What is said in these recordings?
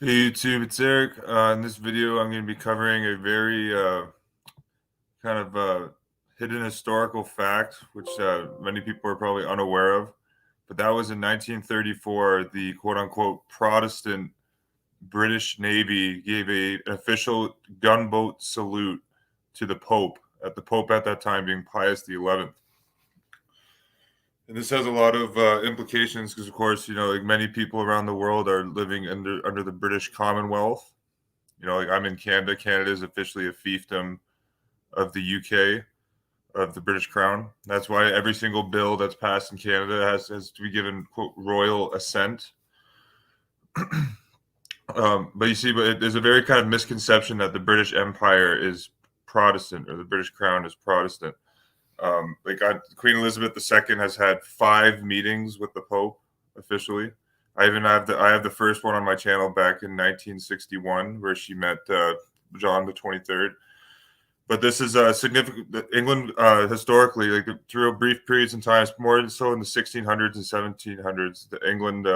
Hey YouTube, it's Eric. In this video, I'm going to be covering a very kind of hidden historical fact, which many people are probably unaware of. But that was in 1934, the quote unquote Protestant British Navy gave an official gunboat salute to the Pope, at the Pope at that time being Pius the 11th. And this has a lot of implications because, of course, like many people around the world are living under the British Commonwealth. Like I'm in Canada. Canada is officially a fiefdom of the UK, of the British Crown. That's why every single bill that's passed in Canada has to be given quote royal assent. But you see, there's a very kind of misconception that the British Empire is Protestant or the British Crown is Protestant. Queen Elizabeth II has had 5 meetings with the Pope officially. I have the first one on my channel back in 1961 where she met John the 23rd. But this is significant. England historically, like through brief periods in time, more so in the 1600s and 1700s, England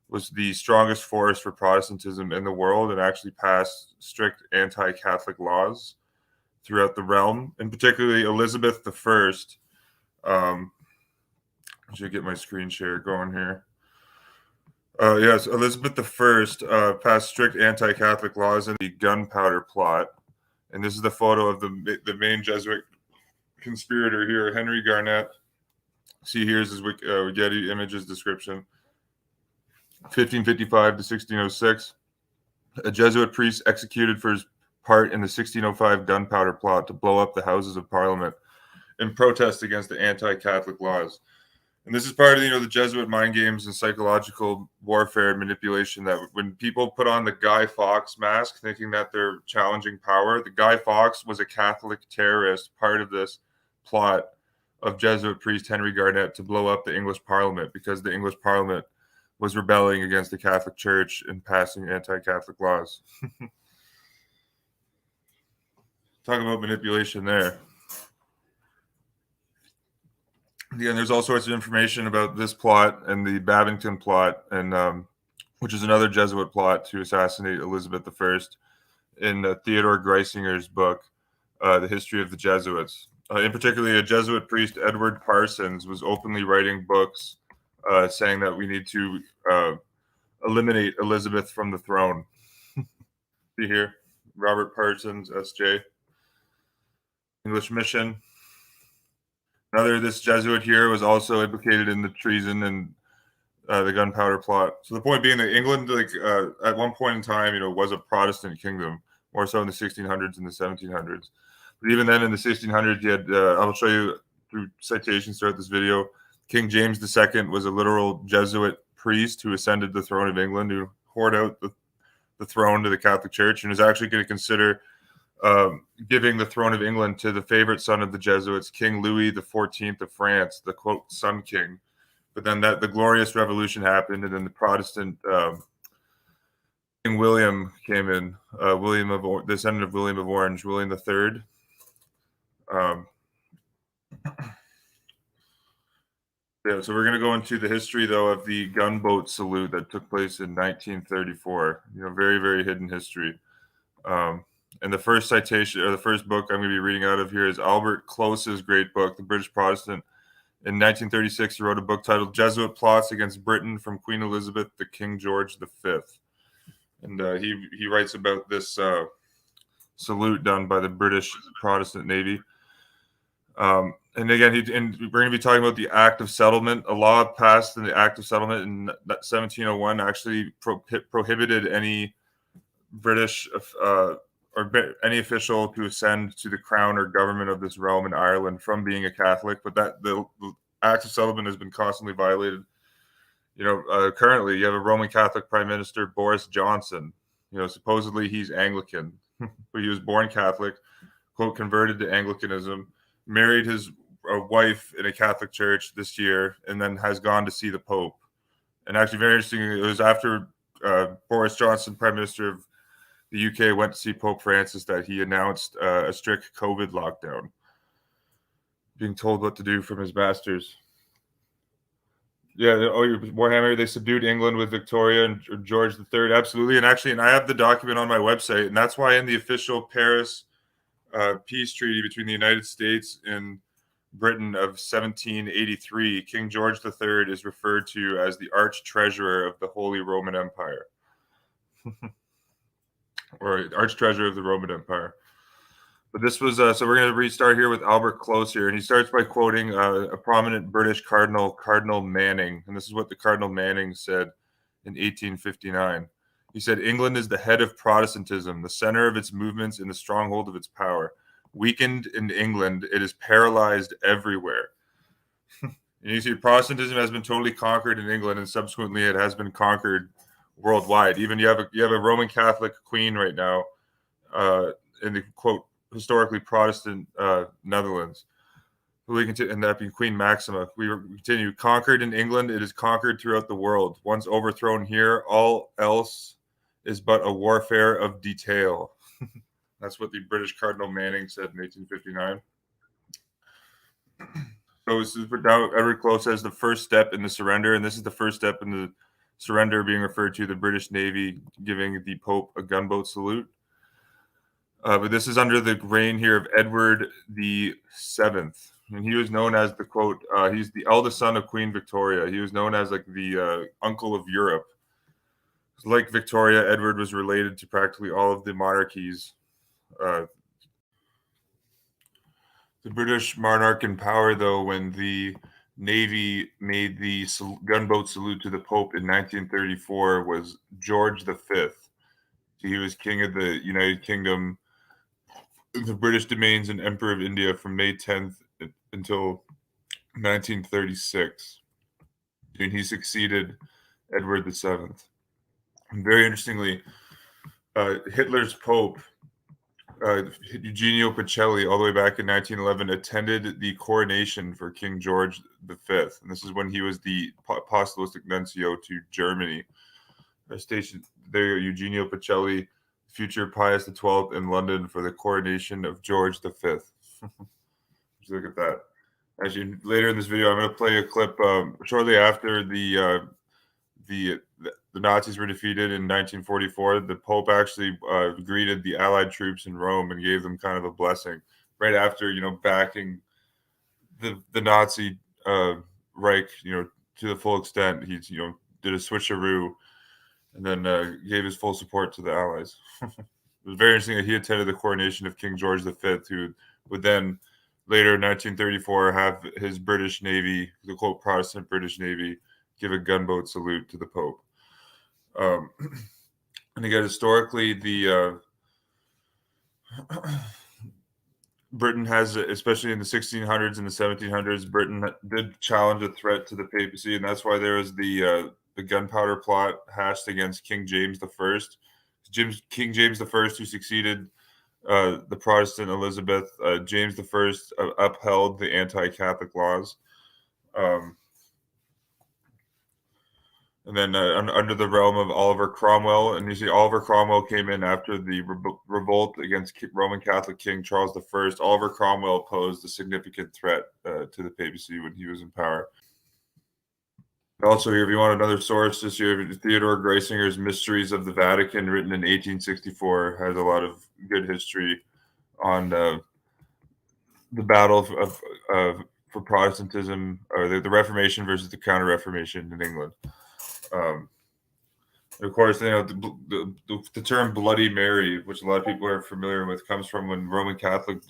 was the strongest force for Protestantism in the world and actually passed strict anti-Catholic laws throughout the realm, and particularly Elizabeth I. I should get my screen share going here. Yes, Elizabeth I passed strict anti-Catholic laws in the Gunpowder Plot, and this is the photo of the main Jesuit conspirator here, Henry Garnet. See, here's his Getty Images description. 1555 to 1606, a Jesuit priest executed for his part in the 1605 Gunpowder Plot to blow up the Houses of Parliament in protest against the anti-Catholic laws. And this is part of the Jesuit mind games and psychological warfare and manipulation, that when people put on the Guy Fawkes mask thinking that they're challenging power, the Guy Fawkes was a Catholic terrorist, part of this plot of Jesuit priest Henry Garnet to blow up the English Parliament because the English Parliament was rebelling against the Catholic Church and passing anti-Catholic laws. Talk about manipulation there. Again, there's all sorts of information about this plot and the Babington plot, and which is another Jesuit plot to assassinate Elizabeth I, in Theodore Greisinger's book, The History of the Jesuits. In particular, a Jesuit priest, Edward Parsons, was openly writing books saying that we need to eliminate Elizabeth from the throne. See here, Robert Parsons, S.J. English Mission. This Jesuit here was also implicated in the treason and the Gunpowder Plot. So the point being that England, at one point in time, was a Protestant kingdom, more so in the 1600s and the 1700s. But even then, in the 1600s, you had, I'll show you through citations throughout this video, King James II was a literal Jesuit priest who ascended the throne of England, who hoarded out the throne to the Catholic Church, and was actually going to consider giving the throne of England to the favorite son of the Jesuits, King Louis XIV of France, the quote Sun King. But then the Glorious Revolution happened, and then the Protestant King William came in, the descendant of William of Orange, William III. Yeah, so we're going to go into the history, though, of the gunboat salute that took place in 1934. Very, very hidden history. And the first citation, or the first book I'm going to be reading out of here, is Albert Close's great book, The British Protestant. In 1936, he wrote a book titled Jesuit Plots Against Britain from Queen Elizabeth to King George V. And he writes about this salute done by the British Protestant Navy. And again, we're going to be talking about the Act of Settlement. A law passed in the Act of Settlement in 1701 actually prohibited any British or any official to ascend to the crown or government of this realm in Ireland from being a Catholic, but that the Act of Settlement has been constantly violated. Currently you have a Roman Catholic Prime Minister, Boris Johnson. Supposedly he's Anglican, but he was born Catholic, quote, converted to Anglicanism, married his wife in a Catholic church this year, and then has gone to see the Pope. And actually, very interesting, it was after Boris Johnson, Prime Minister of the UK, went to see Pope Francis that he announced a strict COVID lockdown, being told what to do from his masters. Yeah, oh, your Warhammer, they subdued England with Victoria and George III, absolutely. And actually, and I have the document on my website, and that's why in the official Paris peace treaty between the United States and Britain of 1783, King George III is referred to as the Arch Treasurer of the Holy Roman Empire, or Arch Treasurer of the Roman Empire. But this was so we're going to restart here with Albert Close here, and he starts by quoting a prominent British cardinal, Cardinal Manning, and this is what the Cardinal Manning said in 1859. He said, "England is the head of Protestantism, the center of its movements, and the stronghold of its power. Weakened in England, it is paralyzed everywhere." And you see, Protestantism has been totally conquered in England, and subsequently, it has been conquered worldwide. Even you have a Roman Catholic queen right now, in the quote historically Protestant Netherlands. We continue, and that being Queen Maxima. We continue. Conquered in England, it is conquered throughout the world. Once overthrown here, all else is but a warfare of detail. That's what the British Cardinal Manning said in 1859. So this is now Edward Close says the first step in the surrender, and this is the first step in the surrender being referred to the British Navy giving the Pope a gunboat salute. But this is under the reign here of Edward the Seventh, and he was known as the quote. He's the eldest son of Queen Victoria. He was known as like the uncle of Europe. Like Victoria, Edward was related to practically all of the monarchies. Uh, the British monarch in power, though, when the Navy made the gunboat salute to the Pope in 1934, was George V. He was king of the United Kingdom, the British domains, and Emperor of India from May 10th until 1936. And he succeeded Edward VII. And very interestingly, Hitler's Pope, Eugenio Pacelli, all the way back in 1911, attended the coronation for King George V. And this is when he was the apostolic nuncio to Germany. Stationed there, Eugenio Pacelli, future Pius XII, in London for the coronation of George V. Just look at that. Actually, later in this video, I'm going to play a clip shortly after the Nazis were defeated in 1944. The Pope actually greeted the Allied troops in Rome and gave them kind of a blessing right after, backing the Nazi Reich, to the full extent. He, did a switcheroo and then gave his full support to the Allies. It was very interesting that he attended the coronation of King George V, who would then later in 1934 have his British Navy, the quote Protestant British Navy, give a gunboat salute to the Pope. And again, historically, the Britain has, especially in the 1600s and the 1700s, Britain did challenge a threat to the papacy, and that's why there was the gunpowder plot hashed against King James I. King James I, who succeeded the Protestant Elizabeth, James I upheld the anti-Catholic laws. And then under the realm of Oliver Cromwell, and you see Oliver Cromwell came in after the revolt against Roman Catholic King Charles I. Oliver Cromwell posed a significant threat to the papacy when he was in power. Also, here, if you want another source, this year, Theodore Greisinger's Mysteries of the Vatican, written in 1864, has a lot of good history on the battle for Protestantism, or the Reformation versus the Counter-Reformation in England. Of course, the term Bloody Mary, which a lot of people are familiar with, comes from when Roman Catholic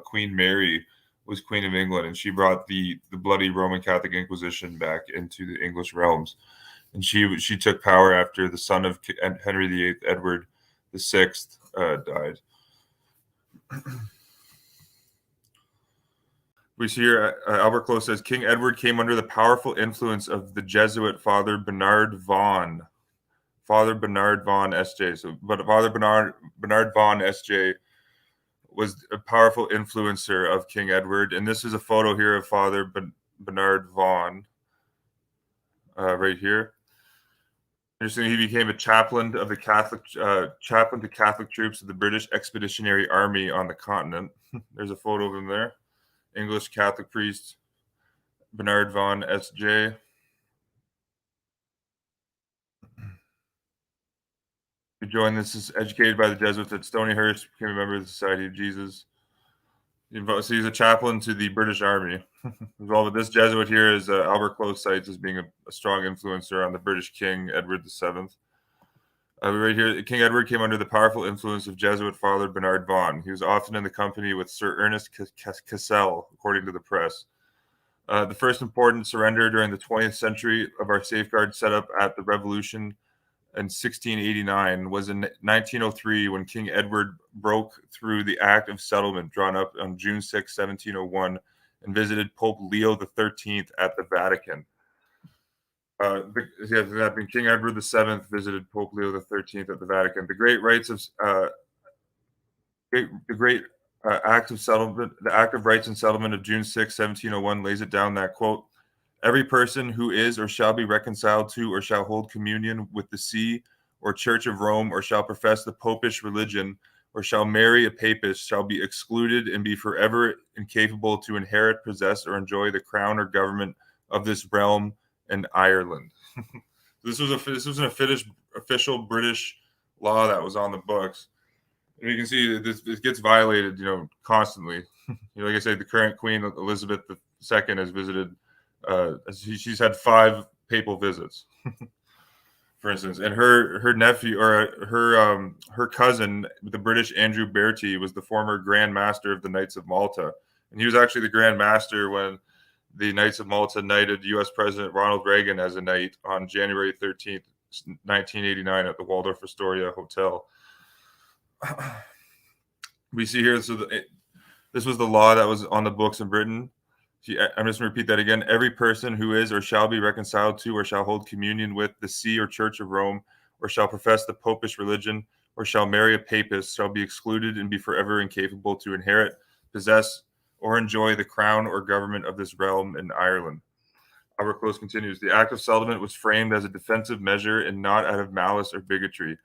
Queen Mary was Queen of England, and she brought the bloody Roman Catholic Inquisition back into the English realms. And she took power after the son of Henry VIII, Edward VI, died. We see here, Albert Close says, King Edward came under the powerful influence of the Jesuit Father Bernard Vaughan. Father Bernard Vaughan, S.J. But Father Bernard Vaughan, S.J. was a powerful influencer of King Edward. And this is a photo here of Father Bernard Vaughan, right here. Interesting, he became a chaplain of the chaplain to Catholic troops of the British Expeditionary Army on the continent. There's a photo of him there. English Catholic priest Bernard Vaughan, S.J. He joined this, is educated by the Jesuits at Stonyhurst, became a member of the Society of Jesus. So he's a chaplain to the British Army. Involved with this Jesuit here is Albert Close cites as being a strong influencer on the British King Edward VII. Right here, King Edward came under the powerful influence of Jesuit Father Bernard Vaughan. He was often in the company with Sir Ernest Cassel, according to the press. The first important surrender during the 20th century of our safeguard set up at the Revolution in 1689 was in 1903 when King Edward broke through the Act of Settlement drawn up on June 6, 1701, and visited Pope Leo XIII at the Vatican. That being King Edward VII visited Pope Leo XIII at the Vatican. The great rights of Act of Settlement, the Act of Rights and Settlement of June 6, 1701, lays it down that, quote, every person who is or shall be reconciled to or shall hold communion with the see or church of Rome or shall profess the popish religion or shall marry a papist shall be excluded and be forever incapable to inherit, possess, or enjoy the crown or government of this realm and Ireland. This was an official British law that was on the books. And you can see this gets violated, constantly. Like I said, the current Queen Elizabeth II has visited. She's had 5 papal visits, for instance, and her nephew or her cousin, the British Andrew Bertie, was the former Grand Master of the Knights of Malta, and he was actually the Grand Master when the Knights of Malta knighted U.S. President Ronald Reagan as a knight on January 13th, 1989, at the Waldorf Astoria Hotel. We see here, so this was the law that was on the books in Britain. I'm just going to repeat that again. Every person who is or shall be reconciled to or shall hold communion with the see or church of Rome or shall profess the popish religion or shall marry a papist shall be excluded and be forever incapable to inherit, possess, or enjoy the crown or government of this realm in Ireland. Albert Close continues, the Act of Settlement was framed as a defensive measure and not out of malice or bigotry.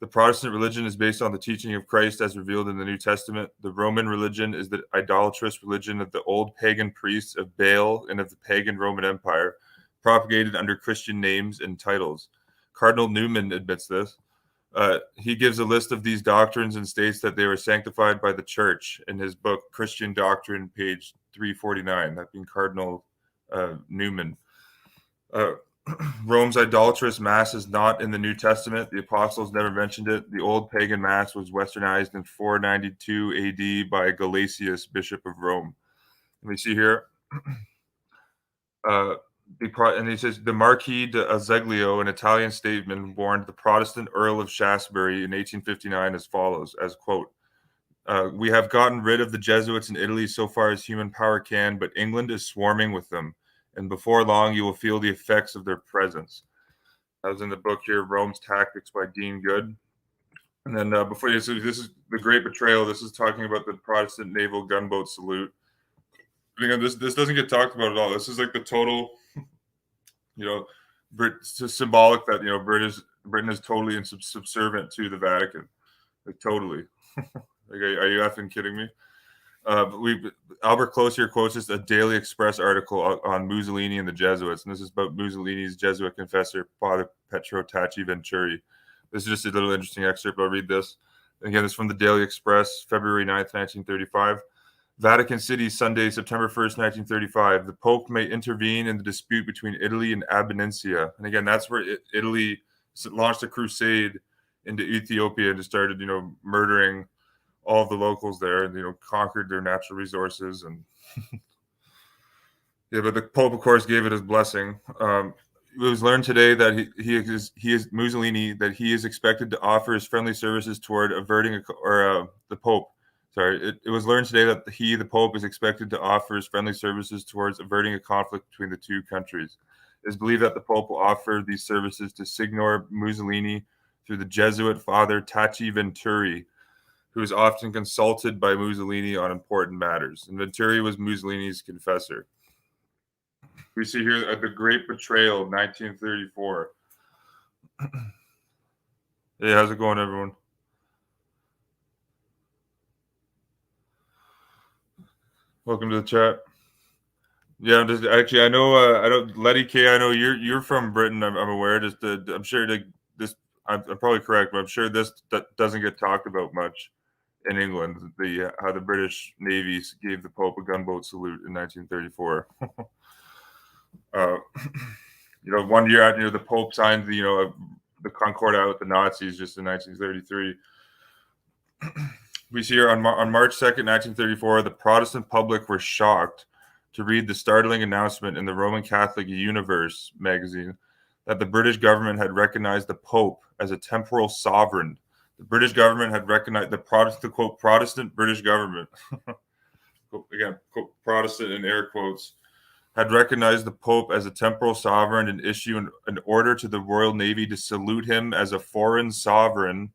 The Protestant religion is based on the teaching of Christ as revealed in the New Testament. The Roman religion is the idolatrous religion of the old pagan priests of Baal and of the pagan Roman Empire, propagated under Christian names and titles. Cardinal Newman admits this. He gives a list of these doctrines and states that they were sanctified by the church in his book, Christian Doctrine, page 349, that being Cardinal Newman. Rome's idolatrous mass is not in the New Testament. The apostles never mentioned it. The old pagan mass was westernized in 492 AD by Gelasius, Bishop of Rome. And we see here, and he says, the Marquis de Azeglio, an Italian statesman, warned the Protestant Earl of Shaftesbury in 1859 as follows, as quote, we have gotten rid of the Jesuits in Italy so far as human power can, but England is swarming with them, and before long you will feel the effects of their presence. That was in the book here, Rome's Tactics by Dean Good. And then before you, so this is the Great Betrayal. This is talking about the Protestant naval gunboat salute. And again, this doesn't get talked about at all. This is like the total, it's just symbolic that Britain is totally subservient to the Vatican, like totally. Like, are you effing kidding me? Albert Close here quotes us a Daily Express article on Mussolini and the Jesuits, and this is about Mussolini's Jesuit confessor, Father Pietro Tacci Venturi. This is just a little interesting excerpt. I'll read this. Again, it's from the Daily Express, February 9th, 1935. Vatican City, Sunday, September 1st, 1935. The Pope may intervene in the dispute between Italy and Abundancia. And again, that's where Italy launched a crusade into Ethiopia and just started, murdering all of the locals there, and conquered their natural resources. And but the Pope, of course, gave it his blessing. It was learned today that he is Mussolini, that he is expected to offer his friendly services toward averting the Pope. Sorry, it was learned today that the Pope, is expected to offer his friendly services towards averting a conflict between the two countries. It is believed that the Pope will offer these services to Signor Mussolini through the Jesuit Father Tacci Venturi, who is often consulted by Mussolini on important matters. And Venturi was Mussolini's confessor. We see here at the Great Betrayal, 1934. Hey, how's it going, everyone? Welcome to the chat. Yeah, I know. I don't, Letty K. I know you're from Britain. I'm aware. I'm sure this. I'm probably correct, but I'm sure this doesn't get talked about much in England. The how the British Navy gave the Pope a gunboat salute in 1934. uh, 1 year after the Pope signed the Concordat with the Nazis, just in 1933. We see here on March 2nd, 1934, the Protestant public were shocked to read the startling announcement in the Roman Catholic Universe magazine that the British government had recognized the Pope as a temporal sovereign. The British government had recognized the Protestant British government, again, quote, Protestant in air quotes, had recognized the Pope as a temporal sovereign and issued an order to the Royal Navy to salute him as a foreign sovereign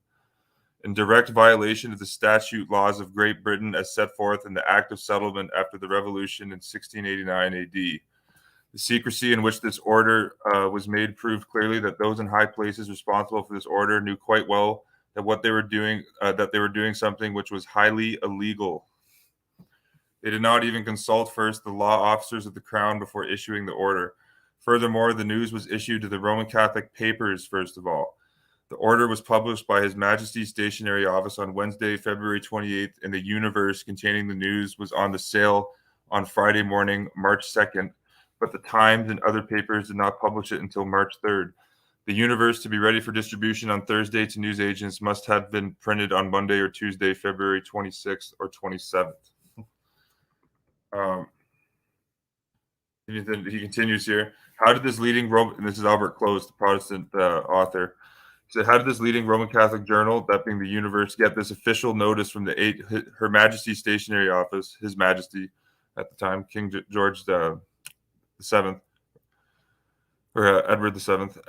in direct violation of the statute laws of Great Britain as set forth in the Act of Settlement after the Revolution in 1689 AD. The secrecy in which this order was made proved clearly that those in high places responsible for this order knew quite well that what they were doing, that they were doing something which was highly illegal. They did not even consult first the law officers of the Crown before issuing the order. Furthermore, the news was issued to the Roman Catholic papers first of all. The order was published by His Majesty's Stationery Office on Wednesday, February 28th, and the Universe containing the news was on the sale on Friday morning, March 2nd, but the Times and other papers did not publish it until March 3rd. The Universe, to be ready for distribution on Thursday to newsagents, must have been printed on Monday or Tuesday, February 26th or 27th. He continues here. How did this leading Roman, and this is Albert Close, the Protestant author, he said, how did this leading Roman Catholic journal, that being the Universe, get this official notice from Her Majesty's Stationery Office, His Majesty at the time, King George the Seventh, or Edward the Seventh,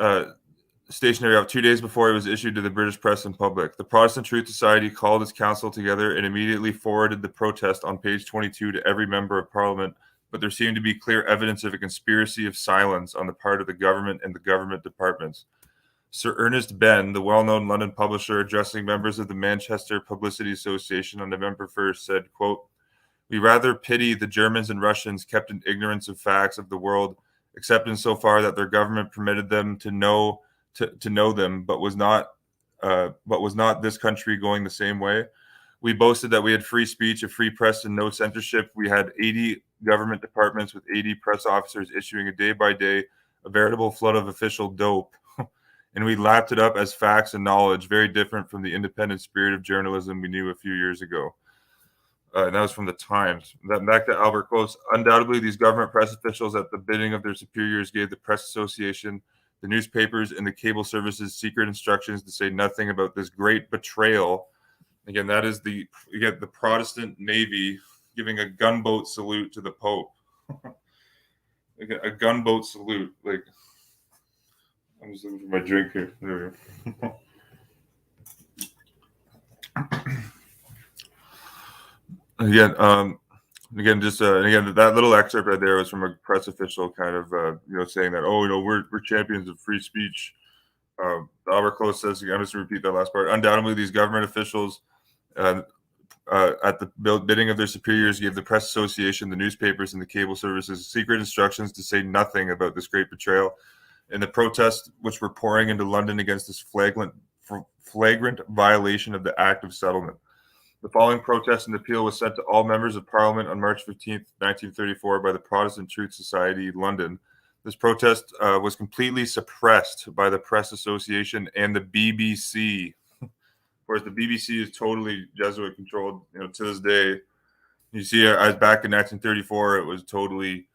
stationery office 2 days before it was issued to the British press and public? The Protestant Truth Society called its council together and immediately forwarded the protest on page 22 to every member of Parliament, but there seemed to be clear evidence of a conspiracy of silence on the part of the government and the government departments. Sir Ernest Benn, the well-known London publisher, addressing members of the Manchester Publicity Association on November 1st, said, quote, "We rather pity the Germans and Russians kept in ignorance of facts of the world, except in so far that their government permitted them to know them, but was not this country going the same way. We boasted that we had free speech, a free press, and no censorship. We had 80 government departments with 80 press officers issuing a day by day a veritable flood of official dope. And we lapped it up as facts and knowledge, very different from the independent spirit of journalism we knew a few years ago." And that was from the Times. Back to Albert Close. Undoubtedly, these government press officials, at the bidding of their superiors, gave the Press Association, the newspapers, and the cable services secret instructions to say nothing about this great betrayal. Again, that is the Protestant Navy giving a gunboat salute to the Pope. A gunboat salute. Like, I'm just looking for my drink here. There we go. Again, that little excerpt right there was from a press official, kind of, saying that, we're champions of free speech. Albert Close says, I'm just going to repeat that last part. Undoubtedly, these government officials, at the bidding of their superiors, gave the Press Association, the newspapers, and the cable services secret instructions to say nothing about this great betrayal. In the protests which were pouring into London against this flagrant violation of the Act of Settlement. The following protest and appeal was sent to all members of Parliament on March 15th, 1934 by the Protestant Truth Society, London. This protest was completely suppressed by the Press Association and the BBC, whereas the BBC is totally Jesuit-controlled. To this day, you see, as back in 1934, it was totally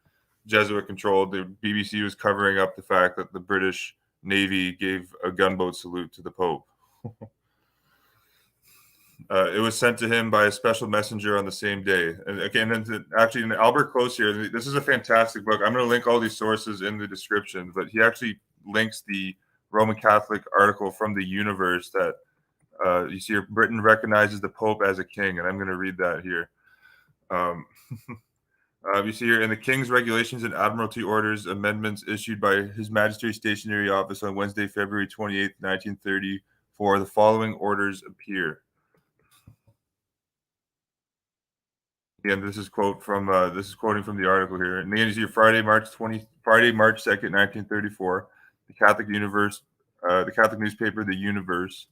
Jesuit-controlled. The BBC was covering up the fact that the British Navy gave a gunboat salute to the Pope. It was sent to him by a special messenger on the same day. And again, actually, in Albert Close here, this is a fantastic book. I'm going to link all these sources in the description, but he actually links the Roman Catholic article from the Universe that you see here, Britain recognizes the Pope as a king, and I'm going to read that here. You see here, in the King's Regulations and Admiralty Orders amendments issued by His Majesty's Stationery Office on Wednesday, February 28th, 1934, the following orders appear. Again, this is quoting from the article here. And again, you see Friday, March 2nd, 1934, the Catholic Universe the Catholic newspaper, The Universe.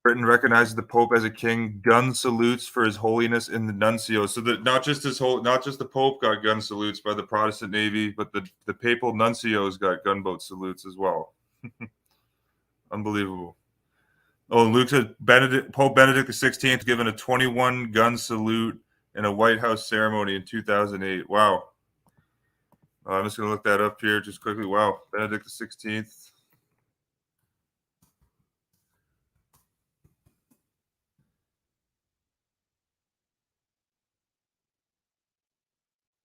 Britain recognizes the Pope as a king. Gun salutes for His Holiness in the nuncio. So that not just the Pope got gun salutes by the Protestant Navy, but the papal nuncios got gunboat salutes as well. Unbelievable. Oh, Pope Benedict XVI given a 21 gun salute in a White House ceremony in 2008. Wow. I'm just going to look that up here just quickly. Wow, Benedict XVI.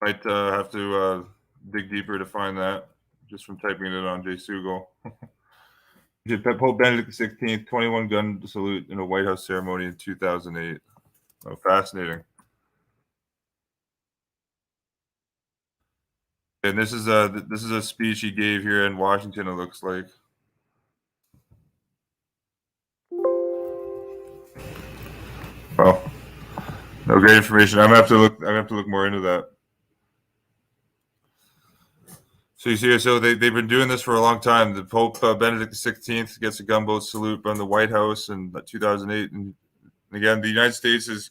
Might have to dig deeper to find that just from typing it on JSugle. Pope Benedict XVI, 21 gun salute in a White House ceremony in 2008. Oh, fascinating. And this is a speech he gave here in Washington. It looks like. Well, no, great information. I'm gonna have to look more into that. So you see, so they've been doing this for a long time. The Pope Benedict XVI gets a gunboat salute from the White House in 2008, and again, the United States is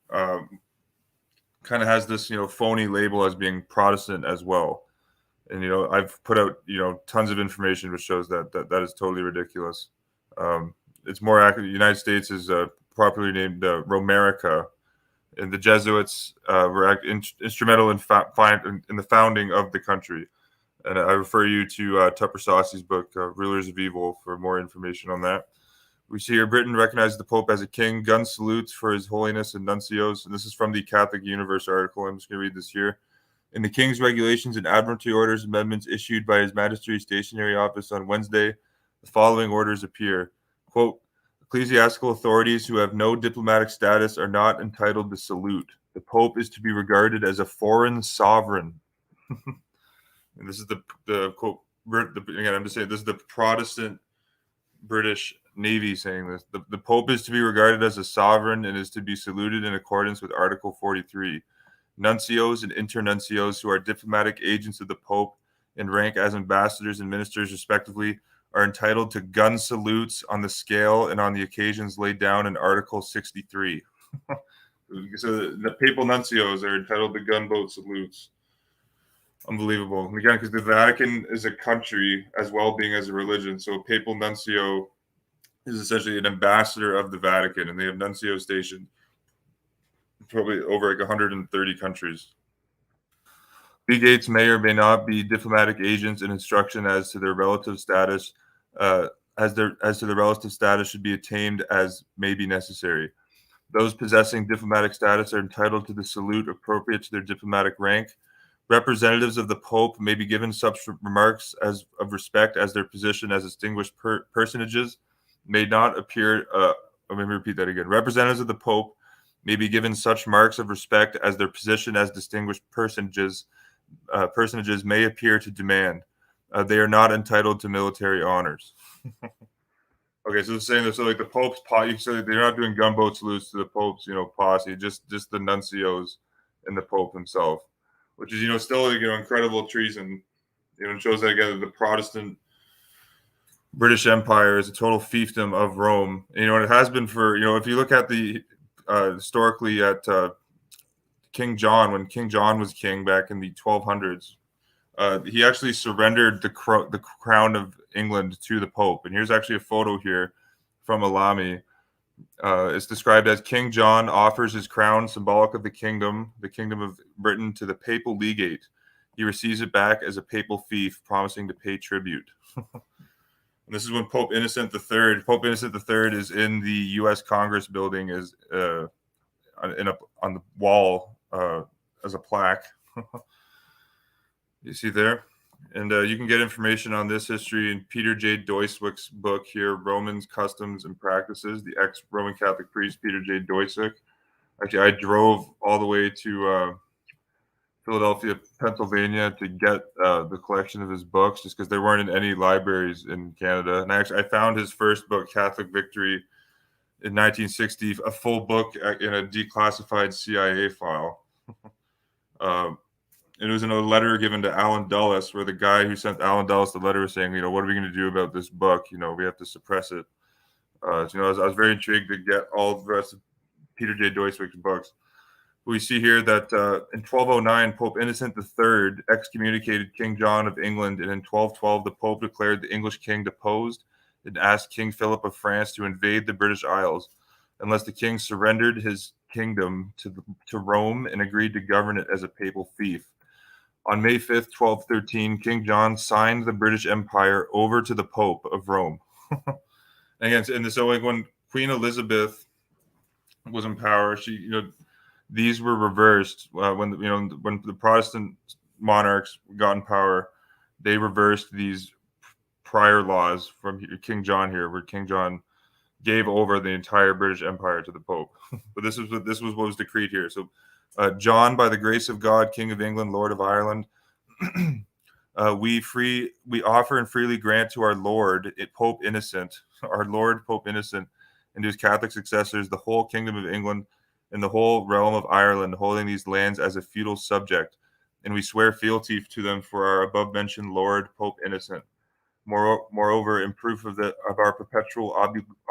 kind of has this phony label as being Protestant as well. And I've put out tons of information which shows that is totally ridiculous. It's more accurate. The United States is properly named Romerica, and the Jesuits were instrumental in the founding of the country. And I refer you to Tupper Saucy's book, Rulers of Evil, for more information on that. We see here Britain recognizes the Pope as a king. Gun salutes for His Holiness and nuncios. And this is from the Catholic Universe article. I'm just going to read this here. In the King's Regulations and Admiralty Orders amendments issued by His Majesty's Stationery Office on Wednesday, the following orders appear. Quote, ecclesiastical authorities who have no diplomatic status are not entitled to salute. The Pope is to be regarded as a foreign sovereign. And this is the quote. Again, I'm just saying this is the Protestant British Navy saying this. The Pope is to be regarded as a sovereign and is to be saluted in accordance with Article 43. Nuncios and internuncios, who are diplomatic agents of the Pope and rank as ambassadors and ministers respectively, are entitled to gun salutes on the scale and on the occasions laid down in Article 63. So the papal nuncios are entitled to gunboat salutes. Unbelievable. And again, because the Vatican is a country as well being as a religion. So a papal nuncio is essentially an ambassador of the Vatican, and they have nuncio stationed probably over like 130 countries. Legates may or may not be diplomatic agents, and instruction as to their relative status should be attained as may be necessary. Those possessing diplomatic status are entitled to the salute appropriate to their diplomatic rank. Representatives of the Pope may be given such remarks as of respect as their position as distinguished personages may not appear. Let me repeat that again. Representatives of the Pope may be given such marks of respect as their position as distinguished personages may appear to demand. They are not entitled to military honors. Okay, so they're saying that, so like the Pope's posse, so they're not doing gunboat salutes to the Pope's, posse, just the nuncios and the Pope himself, which is, still, incredible treason. It shows that, again, the Protestant British Empire is a total fiefdom of Rome. And it has been for, if you look at the historically at King John, when King John was king back in the 1200s, he actually surrendered the crown of England to the Pope. And here's actually a photo here from Alami. It's described as King John offers his crown, symbolic of the kingdom of Britain, to the papal legate. He receives it back as a papal fief, promising to pay tribute. And this is when Pope Innocent III. Pope Innocent III is in the U.S. Congress building, on the wall as a plaque. You see there, and you can get information on this history in Peter J. Doiswick's book here, Romans, Customs, and Practices. The ex-Roman Catholic priest Peter J. Doiswick. Actually, I drove all the way to Philadelphia, Pennsylvania, to get the collection of his books, just because there weren't in any libraries in Canada. And I found his first book, Catholic Victory, in 1960, a full book in a declassified CIA file. it was in a letter given to Alan Dulles, where the guy who sent Alan Dulles the letter was saying, what are we going to do about this book? We have to suppress it. I was very intrigued to get all the rest of Peter J. Doiswick's books. We see here that in 1209, Pope Innocent III excommunicated King John of England, and in 1212, the Pope declared the English king deposed and asked King Philip of France to invade the British Isles, unless the king surrendered his kingdom to Rome and agreed to govern it as a papal fief. On May 5th, 1213, King John signed the British Empire over to the Pope of Rome. Again, and so when Queen Elizabeth was in power, these were reversed when the Protestant monarchs got in power. They reversed these prior laws from King John here, where King John gave over the entire British Empire to the Pope. But this was what was decreed here. So, John, by the grace of God, King of England, Lord of Ireland, we offer and freely grant to our Lord Pope Innocent, and to his Catholic successors, the whole kingdom of England and the whole realm of Ireland, holding these lands as a feudal subject, and we swear fealty to them for our above-mentioned Lord, Pope Innocent. Moreover, in proof of our perpetual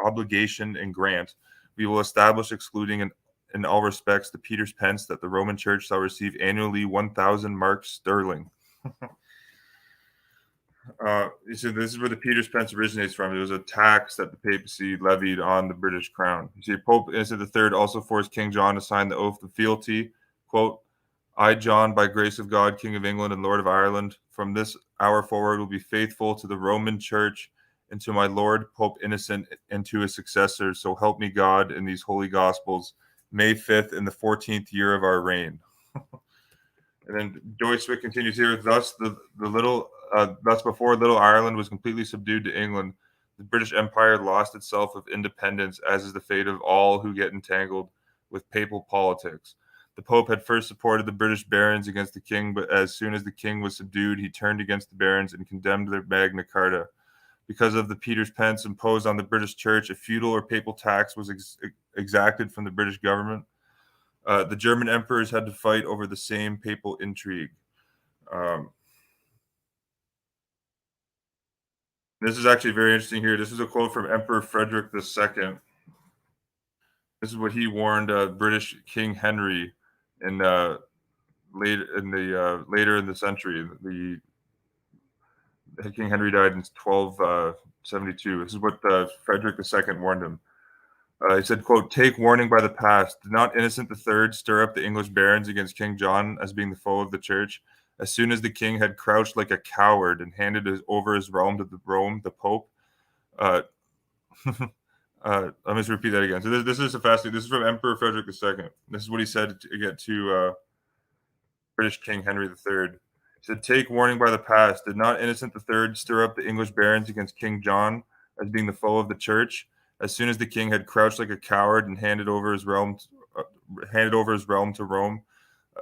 obligation and grant, we will establish, excluding in all respects the Peter's pence, that the Roman Church shall receive annually 1,000 marks sterling. So this is where the Peter's pence originates from. It was a tax that the papacy levied on the British crown. You see, Pope Innocent III also forced King John to sign the oath of fealty. Quote, I, John, by grace of God, King of England and Lord of Ireland, from this hour forward will be faithful to the Roman Church and to my Lord, Pope Innocent, and to his successors. So help me God in these holy Gospels, May 5th in the 14th year of our reign. And then Doiswick continues here. Thus, thus before Little Ireland was completely subdued to England, the British Empire lost itself of independence, as is the fate of all who get entangled with papal politics. The Pope had first supported the British barons against the king, but as soon as the king was subdued, he turned against the barons and condemned their Magna Carta. Because of the Peter's pence imposed on the British Church, a feudal or papal tax was exacted from the British government. The German emperors had to fight over the same papal intrigue. This is actually very interesting here. This is a quote from Emperor Frederick II. This is what he warned British King Henry in later in the century. King Henry died in 1272. This is what Frederick II warned him. He said, quote, take warning by the past. Did not Innocent III stir up the English barons against King John as being the foe of the church? As soon as the king had crouched like a coward and handed over his realm to the Pope. Let me just repeat that again. So this is a fascinating. This is from Emperor Frederick II. This is what he said to British King Henry III. He said, take warning by the past. Did not Innocent III stir up the English barons against King John as being the foe of the church? As soon as the king had crouched like a coward and handed over his realm to Rome,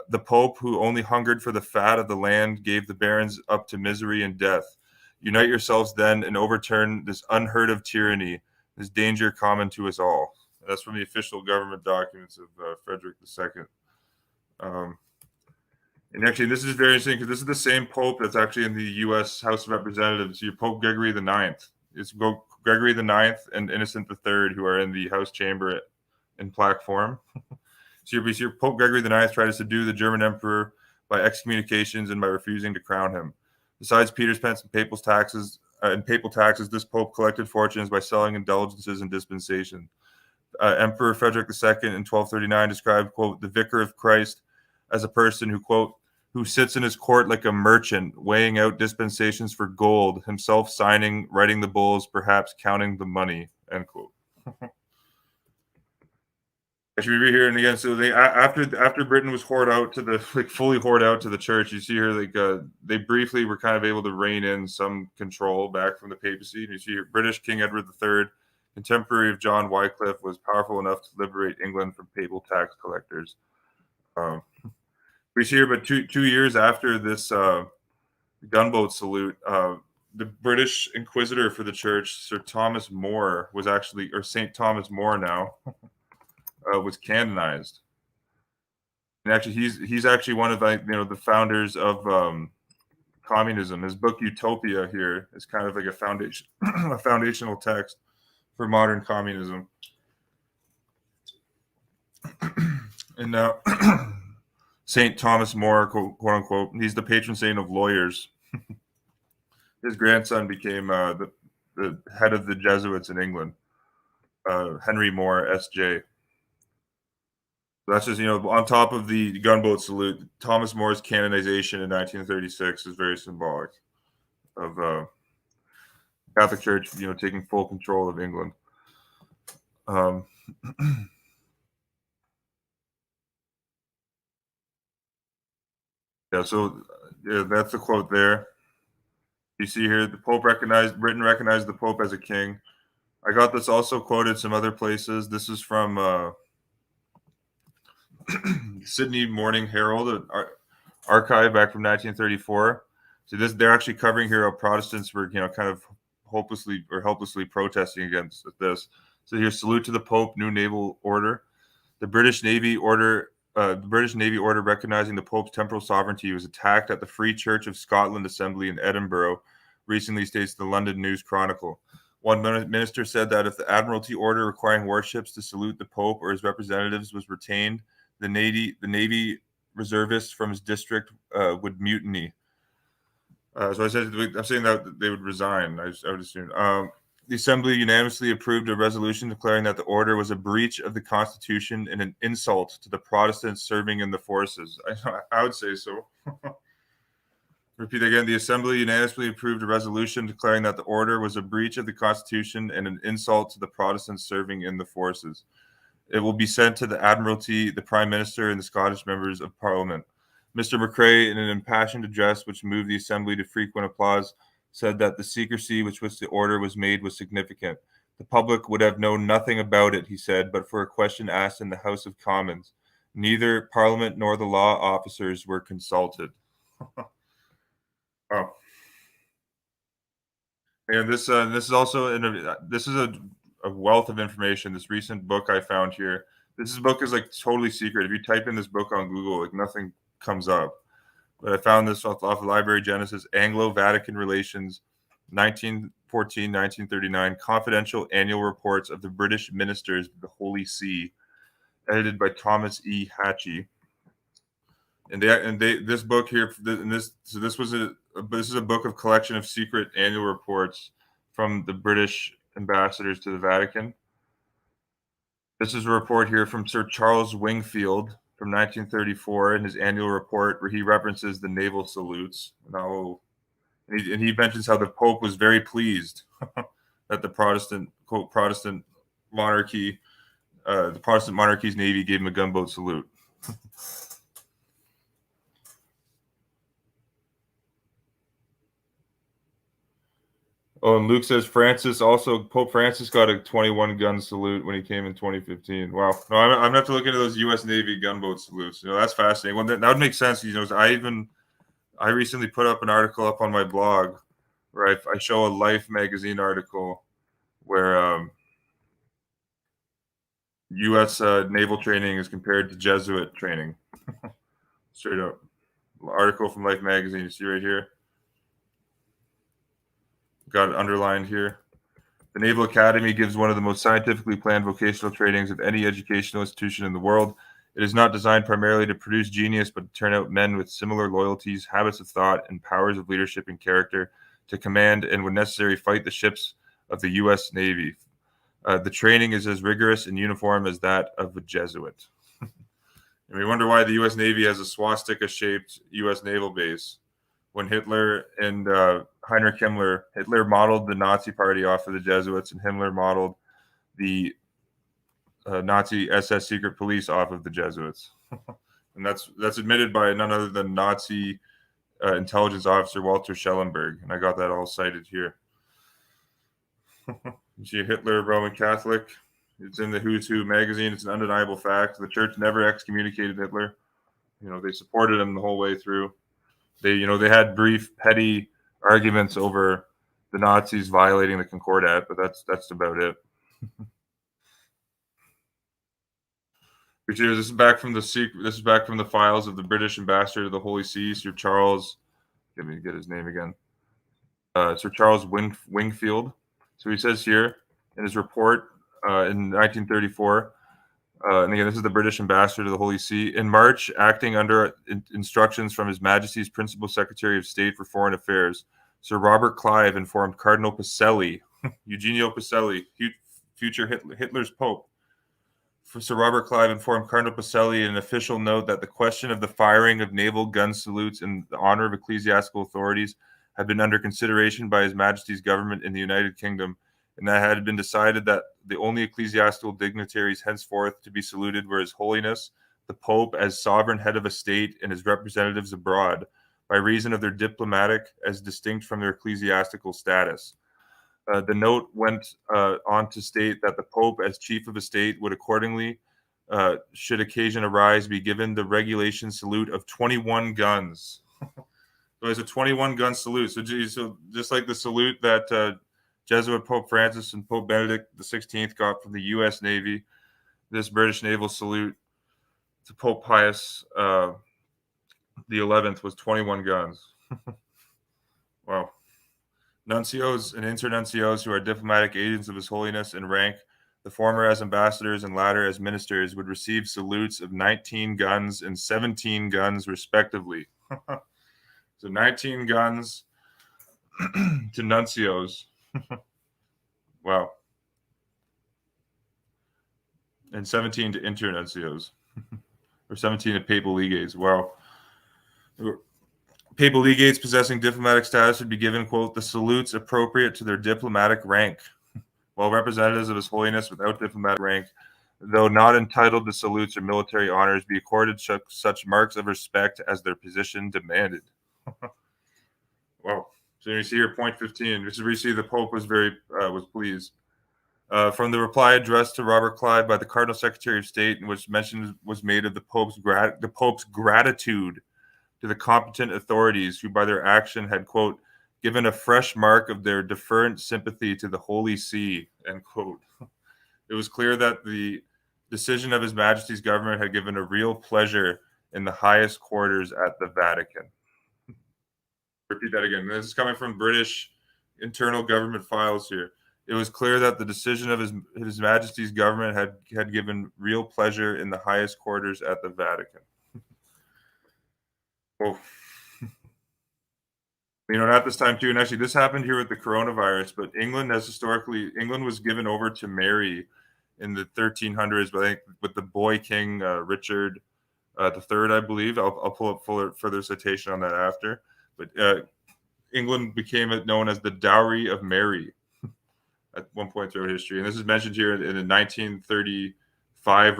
the Pope, who only hungered for the fat of the land, gave the barons up to misery and death. Unite yourselves then and overturn this unheard of tyranny, this danger common to us all. That's from the official government documents of Frederick II. And actually, this is very interesting because this is the same Pope that's actually in the U.S. House of Representatives. Your Pope Gregory IX. It's Gregory IX and Innocent III who are in the House chamber in plaque form. So your Pope Gregory IX tried to subdue the German emperor by excommunications and by refusing to crown him. Besides Peter's pence and papal taxes, this Pope collected fortunes by selling indulgences and dispensation. Emperor Frederick II in 1239 described, quote, the vicar of Christ as a person who, quote, who sits in his court like a merchant, weighing out dispensations for gold, himself signing, writing the bulls, perhaps counting the money, end quote. I should be here and again. So after Britain was fully hoarded out to the church, you see here they briefly were kind of able to rein in some control back from the papacy. And you see here, British King Edward III, contemporary of John Wycliffe, was powerful enough to liberate England from papal tax collectors. We see here, but two years after this gunboat salute, the British Inquisitor for the Church, Sir Thomas More, was actually, or St. Thomas More now, was canonized. And actually, he's actually one of the founders of communism. His book Utopia here is kind of like a foundation, a foundational text for modern communism. And Saint Thomas More, quote unquote, he's the patron saint of lawyers. His grandson became the head of the Jesuits in England, Henry More, S.J. So that's just, on top of the gunboat salute, Thomas More's canonization in 1936 is very symbolic of Catholic Church, taking full control of England. Yeah, so that's the quote there. You see here, Britain recognized the Pope as a king. I got this also quoted some other places. This is from Sydney Morning Herald, an archive back from 1934. So they're actually covering here how Protestants were, kind of hopelessly or helplessly protesting against this. So here's salute to the Pope, new naval order. The British Navy order recognizing the Pope's temporal sovereignty was attacked at the Free Church of Scotland Assembly in Edinburgh, recently states the London News Chronicle. One minister said that if the Admiralty order requiring warships to salute the Pope or his representatives was retained, the Navy reservists from his district would mutiny. So I'm saying that they would resign. I would assume. The Assembly unanimously approved a resolution declaring that the order was a breach of the Constitution and an insult to the Protestants serving in the forces. I would say so. Repeat again. The Assembly unanimously approved a resolution declaring that the order was a breach of the Constitution and an insult to the Protestants serving in the forces. It will be sent to the Admiralty, the Prime Minister, and the Scottish members of Parliament. Mr. McCrae, in an impassioned address which moved the Assembly to frequent applause, said that the secrecy with which the order was made was significant. The public would have known nothing about it, he said, but for a question asked in the House of Commons. Neither Parliament nor the law officers were consulted. Oh. And this is also this is a wealth of information. This recent book I found here. This book is like totally secret. If you type in this book on Google, like nothing comes up. But I found this off of Library Genesis, Anglo-Vatican Relations, 1914-1939, Confidential Annual Reports of the British Ministers of the Holy See, edited by Thomas E. Hatchie. This book here, this is a book of collection of secret annual reports from the British ambassadors to the Vatican. This is a report here from Sir Charles Wingfield from 1934 in his annual report, where he references the naval salutes. And he mentions how the Pope was very pleased that the Protestant monarchy, the Protestant monarchy's navy gave him a gunboat salute. Oh, and Luke says Pope Francis got a 21 gun salute when he came in 2015. Wow. No, I'm gonna have to look into those U.S. Navy gunboat salutes. That's fascinating. Well, that would make sense. I recently put up an article up on my blog where I show a Life magazine article where U.S. Naval training is compared to Jesuit training. Straight up. Article from Life magazine. You see right here. Got it underlined here. The Naval Academy gives one of the most scientifically planned vocational trainings of any educational institution in the world. It is not designed primarily to produce genius, but to turn out men with similar loyalties, habits of thought, and powers of leadership and character to command and, when necessary, fight the ships of the U.S. Navy. The training is as rigorous and uniform as that of a Jesuit. And we wonder why the U.S. Navy has a swastika-shaped U.S. naval base. When Hitler and Heinrich Himmler, Hitler modeled the Nazi Party off of the Jesuits, and Himmler modeled the Nazi SS secret police off of the Jesuits. And that's admitted by none other than Nazi intelligence officer Walter Schellenberg. And I got that all cited here. You see Hitler, Roman Catholic. It's in the Who's Who magazine. It's an undeniable fact. The church never excommunicated Hitler. They supported him the whole way through. They had brief, petty arguments over the Nazis violating the Concordat, but that's about it. This is back from the secret. This is back from the files of the British ambassador to the Holy See, Sir Charles. Let me get his name again. Sir Charles Wingfield. So he says here in his report in 1934, and again, this is the British ambassador to the Holy See. In March, acting under instructions from His Majesty's Principal Secretary of State for Foreign Affairs, Sir Robert Clive informed Cardinal Pacelli, Eugenio Pacelli, future Hitler's Pope. Sir Robert Clive informed Cardinal Pacelli in an official note that the question of the firing of naval gun salutes in the honor of ecclesiastical authorities had been under consideration by His Majesty's government in the United Kingdom, and that had been decided that the only ecclesiastical dignitaries henceforth to be saluted were His Holiness, the Pope, as sovereign head of a state, and his representatives abroad, by reason of their diplomatic as distinct from their ecclesiastical status. The note went on to state that the Pope, as chief of a state, would accordingly, should occasion arise, be given the regulation salute of 21 guns. So it's a 21-gun salute. So just like the salute that Jesuit Pope Francis and Pope Benedict XVI got from the U.S. Navy, this British naval salute to Pope Pius the 11th was 21 guns. Wow. Nuncios and internuncios, who are diplomatic agents of His Holiness in rank, the former as ambassadors and latter as ministers, would receive salutes of 19 guns and 17 guns respectively. So 19 guns to nuncios. Wow. And 17 to internuncios. Or 17 to papal legates. Wow. Papal legates possessing diplomatic status would be given, quote, the salutes appropriate to their diplomatic rank, while representatives of His Holiness without diplomatic rank, though not entitled to salutes or military honors, be accorded such marks of respect as their position demanded. Wow. So you see here, point 15. This is where you see the Pope was was pleased. From the reply addressed to Robert Clive by the Cardinal Secretary of State, in which mention was made of the Pope's gratitude to the competent authorities, who by their action had, quote, given a fresh mark of their deferent sympathy to the Holy See, end quote. It was clear that the decision of His Majesty's government had given a real pleasure in the highest quarters at the Vatican. Repeat that again. This is coming from British internal government files here. It was clear that the decision of His Majesty's government had given real pleasure in the highest quarters at the Vatican. Oh. At this time too, and actually this happened here with the coronavirus, but England was given over to Mary in the 1300s, but I think with the boy king, Richard III, I believe. I'll pull up further citation on that after. But England became known as the Dowry of Mary at one point throughout history. And this is mentioned here in a 1935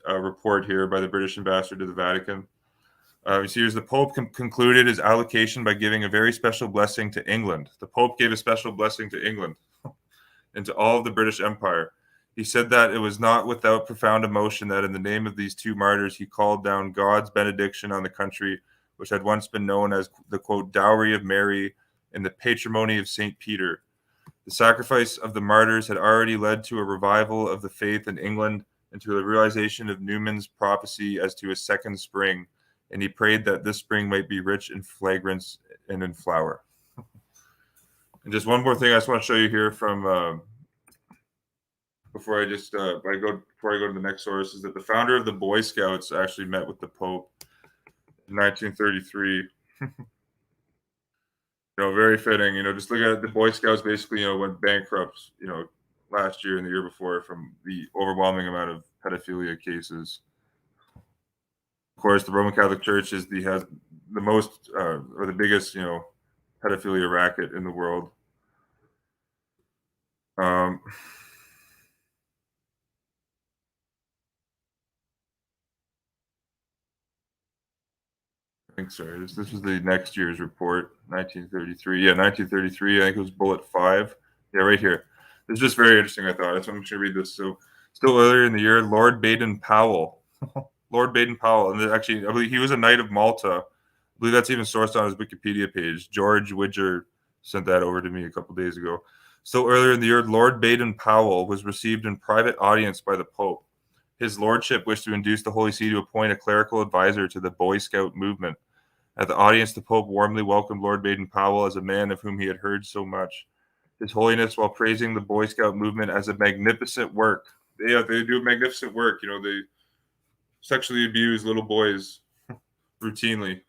report here by the British ambassador to the Vatican. You see, here's the Pope concluded his allocation by giving a very special blessing to England. The Pope gave a special blessing to England and to all of the British Empire. He said that it was not without profound emotion that in the name of these two martyrs, he called down God's benediction on the country, which had once been known as the, quote, Dowry of Mary and the patrimony of St. Peter. The sacrifice of the martyrs had already led to a revival of the faith in England and to the realization of Newman's prophecy as to a second spring, and he prayed that this spring might be rich in fragrance and in flower. And just one more thing I just want to show you here from before I go to the next source, is that the founder of the Boy Scouts actually met with the Pope in 1933. Very fitting. Just look at it. The Boy Scouts basically, went bankrupt, last year and the year before from the overwhelming amount of pedophilia cases. Of course, the Roman Catholic Church has the most or the biggest, pedophilia racket in the world. I think, sorry, this was the next year's report, 1933. Yeah, 1933. I think it was bullet 5. Yeah, right here. This is just very interesting, I thought. That's why I'm going to read this. So, still earlier in the year, Lord Baden-Powell. Lord Baden-Powell, and actually, I believe he was a Knight of Malta. I believe that's even sourced on his Wikipedia page. George Widger sent that over to me a couple days ago. Still earlier in the year, Lord Baden-Powell was received in private audience by the Pope. His lordship wished to induce the Holy See to appoint a clerical advisor to the Boy Scout movement. At the audience, the Pope warmly welcomed Lord Baden-Powell as a man of whom he had heard so much. His Holiness, while praising the Boy Scout movement as a magnificent work, they do magnificent work. They sexually abuse little boys routinely.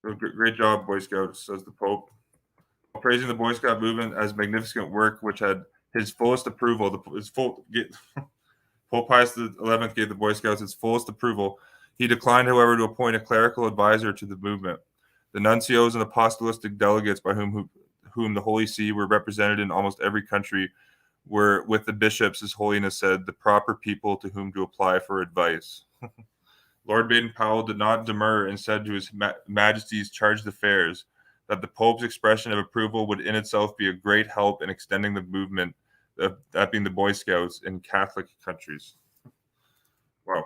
Great job, Boy Scouts, says the Pope. While praising the Boy Scout movement as magnificent work, which had his fullest approval, Pope Pius XI gave the Boy Scouts its fullest approval. He declined, however, to appoint a clerical advisor to the movement. The nuncios and apostolic delegates by whom the Holy See were represented in almost every country were, with the bishops, His Holiness said, the proper people to whom to apply for advice. Lord Baden-Powell did not demur and said to His Majesty's chargé d'affaires that the Pope's expression of approval would in itself be a great help in extending the movement, that being the Boy Scouts, in Catholic countries. Wow.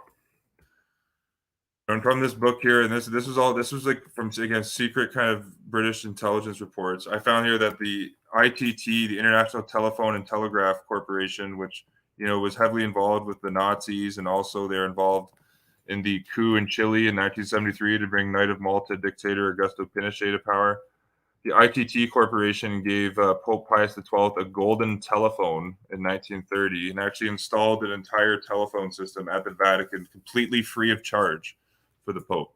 And from this book here, and this was like from, again, secret kind of British intelligence reports. I found here that the ITT, the International Telephone and Telegraph Corporation, which was heavily involved with the Nazis, and also they're involved in the coup in Chile in 1973 to bring Knight of Malta dictator Augusto Pinochet to power. The ITT Corporation gave Pope Pius XII a golden telephone in 1930 and actually installed an entire telephone system at the Vatican completely free of charge for the Pope.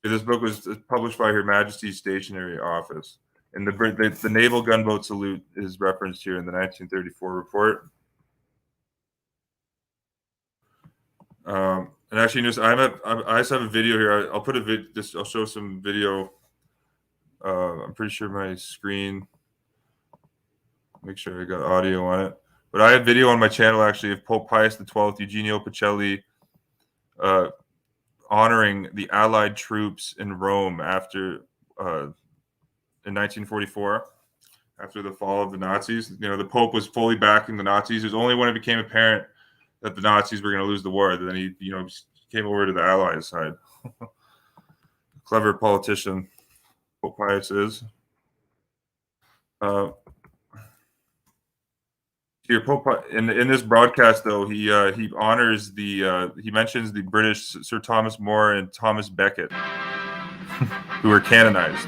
This book was published by Her Majesty's Stationery Office. And the naval gunboat salute is referenced here in the 1934 report. And actually, I just have a video here. I'll put I'll show some video. I'm pretty sure my screen. Make sure I got audio on it. But I have video on my channel actually of Pope Pius XII, Eugenio Pacelli, honoring the Allied troops in Rome after in 1944, after the fall of the Nazis. The Pope was fully backing the Nazis. It was only when it became apparent that the Nazis were going to lose the war that then he came over to the Allies side. Clever politician, Pope Pius is. Here, Pope in this broadcast, though, he honors he mentions the British Sir Thomas More and Thomas Becket, who were canonized.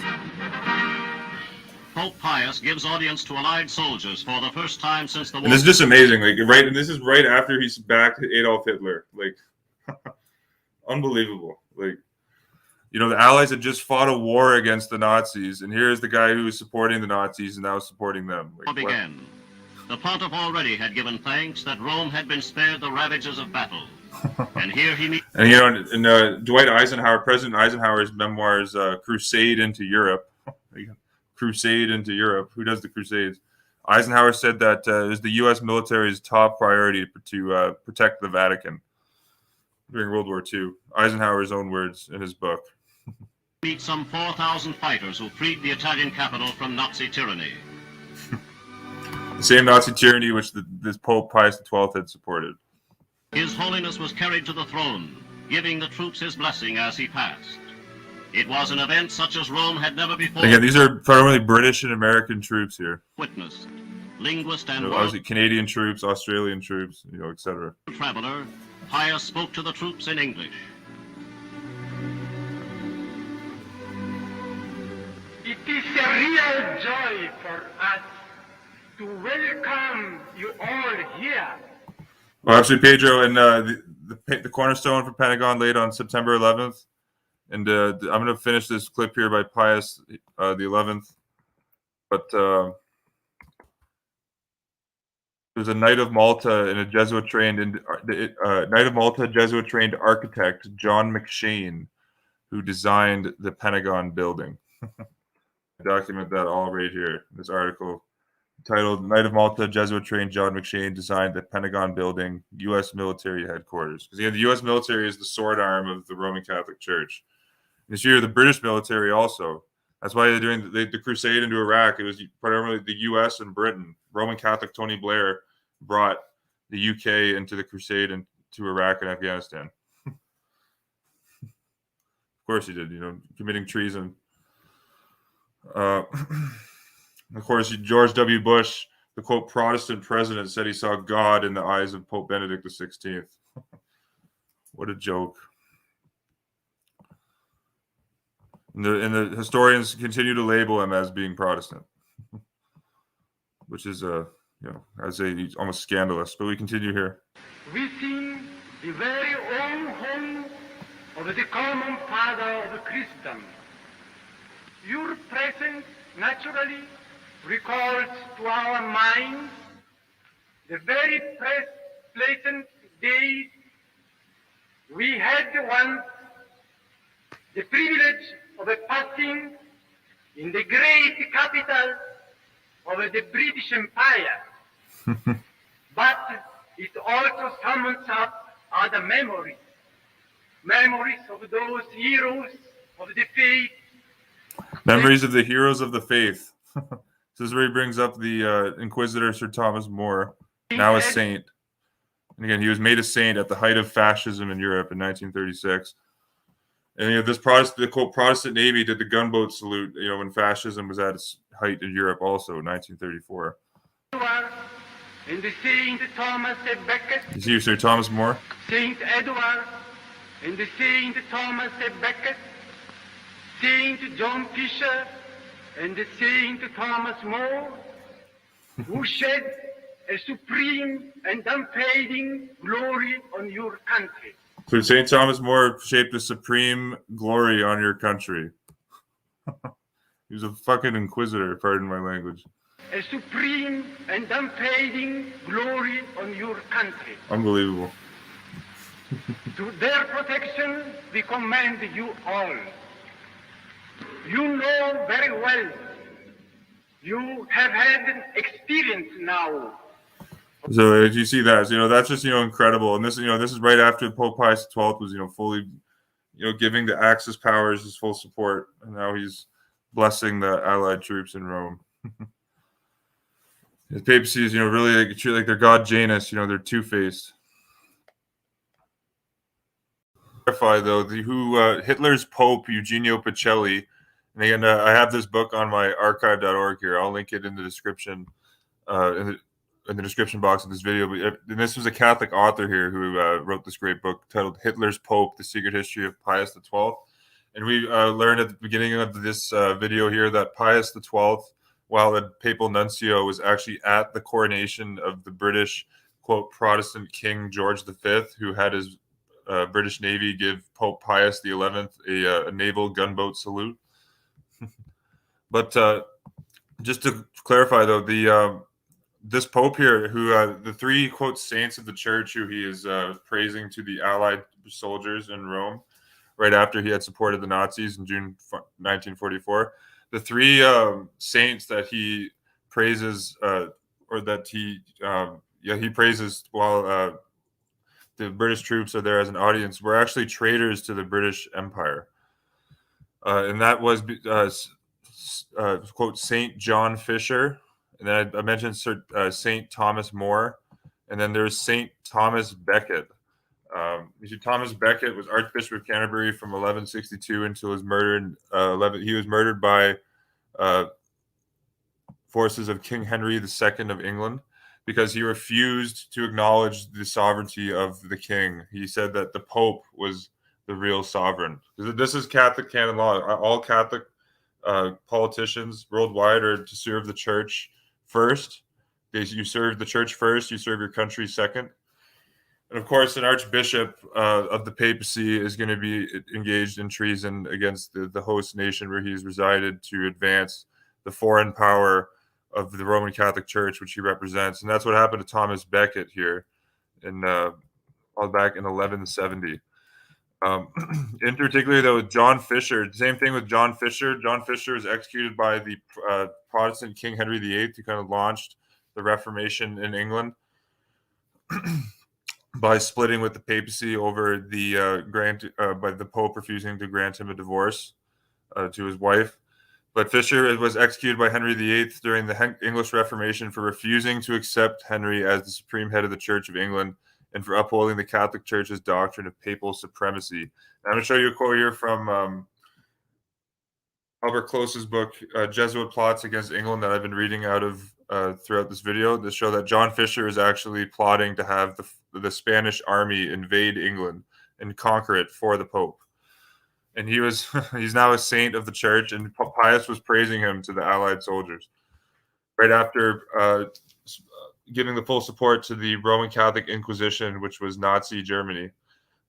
Pope Pius gives audience to Allied soldiers for the first time since the war. And this is just amazing, and this is right after he's backed Adolf Hitler, unbelievable. The Allies had just fought a war against the Nazis, and here's the guy who was supporting the Nazis and now supporting them. Began. The Pontiff already had given thanks that Rome had been spared the ravages of battle. And here he meets... And Dwight Eisenhower, President Eisenhower's memoirs, Crusade into Europe. Crusade into Europe. Who does the Crusades? Eisenhower said that it was the U.S. military's top priority to protect the Vatican during World War II. Eisenhower's own words in his book. Meet some 4,000 fighters who freed the Italian capital from Nazi tyranny. The same Nazi tyranny which this Pope Pius XII had supported. His Holiness was carried to the throne, giving the troops his blessing as he passed. It was an event such as Rome had never before. Again, these are primarily British and American troops here. Witnessed. Linguist and obviously Canadian troops, Australian troops, etc. Traveler, Pius spoke to the troops in English. It is a real joy for us to welcome you all here. Well, actually, Pedro, and the cornerstone for Pentagon laid on September 11th. And I'm going to finish this clip here by Pius the 11th. But there's a Knight of Malta and a Jesuit-trained Jesuit-trained architect, John McShane, who designed the Pentagon building. I document that all right here. This article titled "Knight of Malta, Jesuit-trained John McShane designed the Pentagon building, U.S. military headquarters." Because the U.S. military is the sword arm of the Roman Catholic Church. This year, the British military also. That's why they're doing the crusade into Iraq. It was primarily the U.S. and Britain. Roman Catholic Tony Blair brought the U.K. into the crusade into Iraq and Afghanistan. Of course he did, committing treason. Of course, George W. Bush, the quote Protestant president said he saw God in the eyes of Pope Benedict XVI. What a joke. And the historians continue to label him as being Protestant, which is almost scandalous. But we continue here. Within the very own home of the common father of Christendom, your presence naturally recalls to our minds the very pleasant days we had once the privilege of passing in the great capital of the British Empire. But it also summons up other memories of those heroes of the faith. Memories of the heroes of the faith. This is where he brings up the Inquisitor Sir Thomas More, now a saint. And again, he was made a saint at the height of fascism in Europe in 1936. And the quote Protestant Navy did the gunboat salute, when fascism was at its height in Europe, also in 1934. And the Saint Thomas Becket. Is he Sir Thomas More? Saint Edward and the Saint Thomas Becket, Saint John Fisher and the Saint Thomas More, who shed a supreme and unfading glory on your country. So St. Thomas More shaped a supreme glory on your country. He was a fucking inquisitor, pardon my language. A supreme and unfading glory on your country. Unbelievable. To their protection, we commend you all. You know very well. You have had an experience now. So as you see that, that's just incredible, and this is right after Pope Pius XII was fully giving the Axis powers his full support, and now he's blessing the Allied troops in Rome. The papacy is really treated like they're God Janus, they're two-faced. Clarify though Hitler's Pope Eugenio Pacelli, and again I have this book on my archive.org here. I'll link it in the description in the description box of this video. And this was a Catholic author here who wrote this great book titled Hitler's Pope, The Secret History of Pius XII. And we learned at the beginning of this video here that Pius XII, while the papal nuncio, was actually at the coronation of the British, quote, Protestant King George V, who had his British Navy give Pope Pius XI a naval gunboat salute. But just to clarify, though, this Pope here, who the three, quote, saints of the church who he is praising to the Allied soldiers in Rome right after he had supported the Nazis in June 1944, the three saints that he praises, he praises while the British troops are there as an audience, were actually traitors to the British Empire. And that was, quote, Saint John Fisher. And then I mentioned St. Thomas More. And then there's St. Thomas Becket. Thomas Becket was Archbishop of Canterbury from 1162 until his murder. He was murdered by forces of King Henry II of England because he refused to acknowledge the sovereignty of the king. He said that the Pope was the real sovereign. This is Catholic canon law. All Catholic politicians worldwide are to serve the church first. You serve the church first, you serve your country second. And of course, an archbishop of the papacy is going to be engaged in treason against the host nation where he's resided to advance the foreign power of the Roman Catholic Church, which he represents. And that's what happened to Thomas Becket here in back in 1170. In particular, though, with John Fisher, same thing with John Fisher. John Fisher was executed by the Protestant King Henry VIII, who kind of launched the Reformation in England by splitting with the papacy over the by the Pope refusing to grant him a divorce to his wife. But Fisher was executed by Henry VIII during the English Reformation for refusing to accept Henry as the supreme head of the Church of England and for upholding the Catholic Church's doctrine of papal supremacy. And I'm going to show you a quote here from Albert Close's book, Jesuit Plots Against England, that I've been reading out of throughout this video that show that John Fisher is actually plotting to have the Spanish army invade England and conquer it for the Pope. And he's now a saint of the church, and Pius was praising him to the Allied soldiers. Right after giving the full support to the Roman Catholic Inquisition, which was Nazi Germany.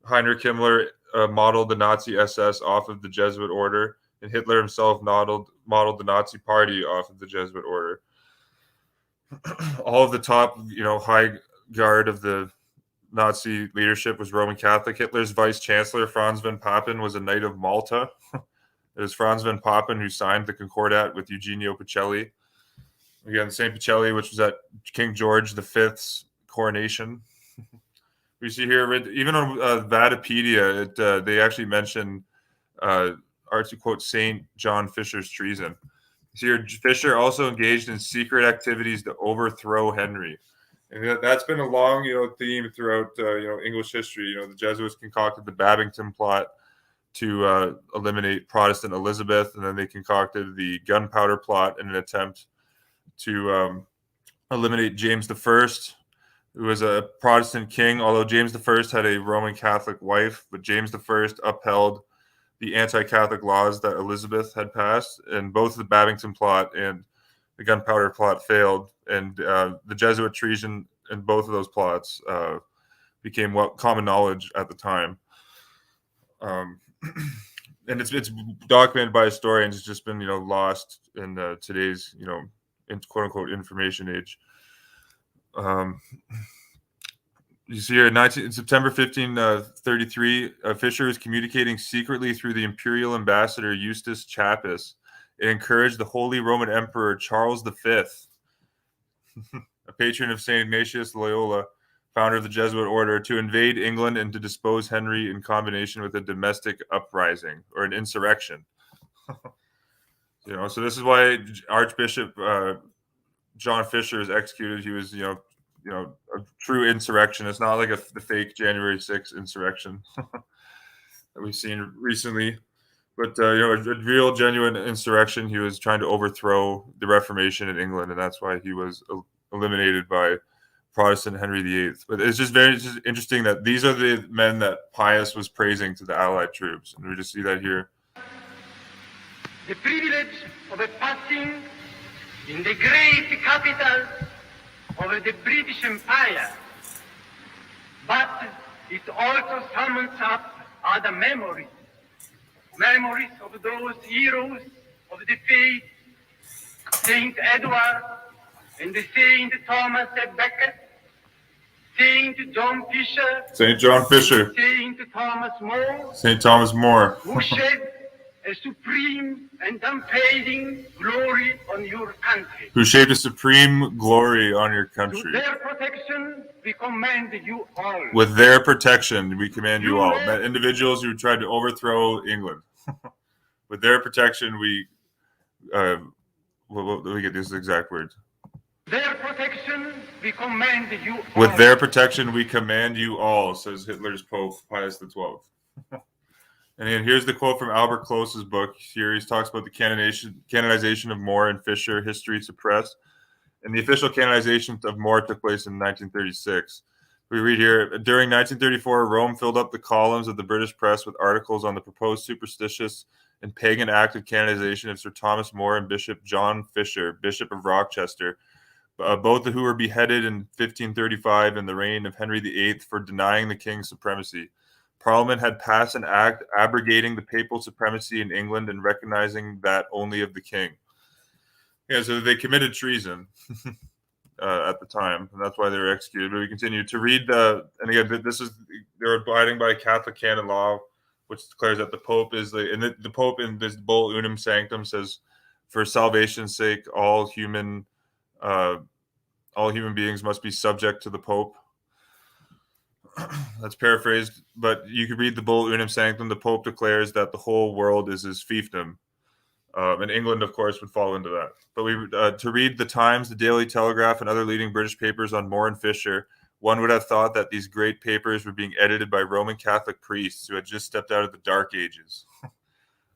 Heinrich Himmler modeled the Nazi SS off of the Jesuit order, and Hitler himself modeled the Nazi Party off of the Jesuit order. All of the top, high guard of the Nazi leadership was Roman Catholic. Hitler's vice chancellor, Franz von Papen, was a Knight of Malta. It was Franz von Papen who signed the Concordat with Eugenio Pacelli. Again, St. Pacelli, which was at King George V's coronation. We see here, even on Vatipedia, they actually mention to quote St. John Fisher's treason. So here, Fisher also engaged in secret activities to overthrow Henry. And that's been a long, theme throughout, English history. The Jesuits concocted the Babington plot to eliminate Protestant Elizabeth, and then they concocted the Gunpowder plot in an attempt to eliminate James I, who was a Protestant king, although James I had a Roman Catholic wife, but James I upheld the anti-Catholic laws that Elizabeth had passed, and both the Babington plot and the Gunpowder plot failed, and the Jesuit treason in both of those plots became common knowledge at the time. And it's documented by historians. It's just been lost in today's in quote unquote information age. You see here, in September 1533, Fisher is communicating secretly through the imperial ambassador Eustace Chappus. It encouraged the Holy Roman Emperor Charles V, a patron of St. Ignatius Loyola, founder of the Jesuit order, to invade England and to depose Henry in combination with a domestic uprising or an insurrection. So this is why Archbishop John Fisher is executed. He was, a true insurrectionist, not like the fake January 6th insurrection that we've seen recently, but a real, genuine insurrection. He was trying to overthrow the Reformation in England, and that's why he was eliminated by Protestant Henry VIII. But it's just interesting that these are the men that Pius was praising to the Allied troops, and we just see that here. The privilege of a passing in the great capital of the British Empire, but it also summons up other memories of those heroes of the faith, Saint Edward and Saint Thomas à Becket, Saint John Fisher, Saint Thomas More, who shed a supreme and unfading glory on your country. Who shaved a supreme glory on your country. To their protection, we command you all. With their protection, we command you all. That individuals who tried to overthrow England. With their protection, we let me get these exact words. Their protection, we command you all. With their protection, we command you all, says Hitler's Pope Pius XII. And then here's the quote from Albert Close's book. Here he talks about the canonization of More and Fisher, History Suppressed. And the official canonization of More took place in 1936. We read here, during 1934, Rome filled up the columns of the British press with articles on the proposed superstitious and pagan act of canonization of Sir Thomas More and Bishop John Fisher, Bishop of Rochester, both of who were beheaded in 1535 in the reign of Henry VIII for denying the king's supremacy. Parliament had passed an act abrogating the papal supremacy in England and recognizing that only of the king. Yeah, so they committed treason at the time, and that's why they were executed. But we continue to read and again, they're abiding by Catholic canon law, which declares that the Pope is the Pope in this Bull Unum Sanctum says, for salvation's sake, all human beings must be subject to the Pope. That's paraphrased, but you could read the Bull Unum Sanctum. The Pope declares that the whole world is his fiefdom, and England, of course, would fall into that. But to read the Times, the Daily Telegraph, and other leading British papers on More and Fisher, one would have thought that these great papers were being edited by Roman Catholic priests who had just stepped out of the Dark Ages.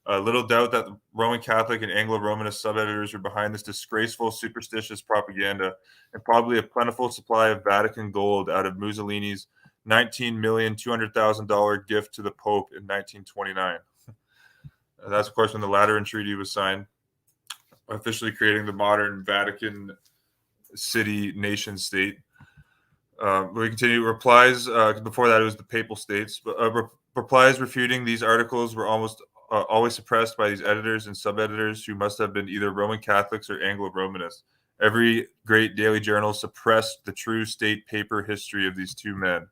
Little doubt that the Roman Catholic and Anglo-Romanist sub-editors were behind this disgraceful, superstitious propaganda, and probably a plentiful supply of Vatican gold out of Mussolini's $19,200,000 gift to the Pope in 1929. That's, of course, when the Lateran Treaty was signed, officially creating the modern Vatican city nation state. We continue. Replies, before that it was the Papal States, but replies refuting these articles were almost always suppressed by these editors and sub-editors who must have been either Roman Catholics or Anglo-Romanists. Every great daily journal suppressed the true state paper history of these two men.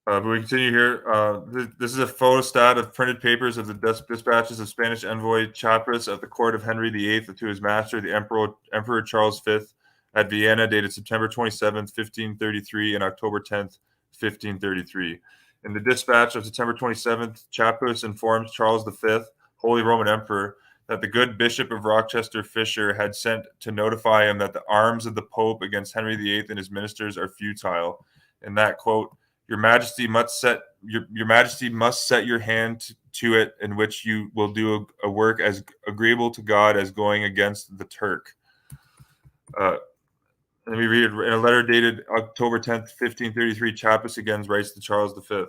But we continue here. This is a photostat of printed papers of the dispatches of Spanish envoy Chapras at the court of Henry VIII to his master, the Emperor Charles V, at Vienna, dated September 27th, 1533, and October 10th, 1533. In the dispatch of September 27th, Chapras informs Charles V, Holy Roman Emperor, that the good Bishop of Rochester Fisher had sent to notify him that the arms of the Pope against Henry VIII and his ministers are futile, and that, quote, Your Majesty must set your hand to it, in which you will do a work as agreeable to God as going against the Turk. Let me read it. In a letter dated October 10th, 1533, Chapras again writes to Charles V.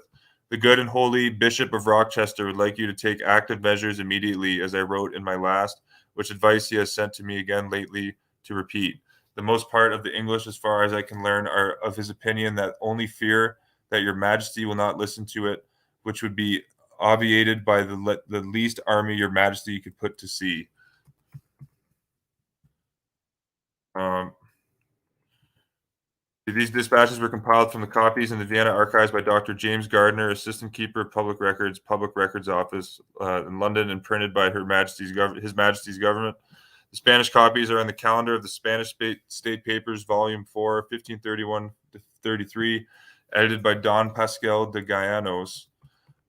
The good and holy Bishop of Rochester would like you to take active measures immediately, as I wrote in my last, which advice he has sent to me again lately to repeat. The most part of the English, as far as I can learn, are of his opinion that only fear that your Majesty will not listen to it, which would be obviated by the least army your Majesty could put to sea. These dispatches were compiled from the copies in the Vienna archives by Dr. James Gardner, Assistant Keeper of Public Records Office in London, and printed by His Majesty's government. The Spanish copies are in the calendar of the Spanish State Papers, Volume 4, 1531-33, edited by Don Pascal de Gallanos.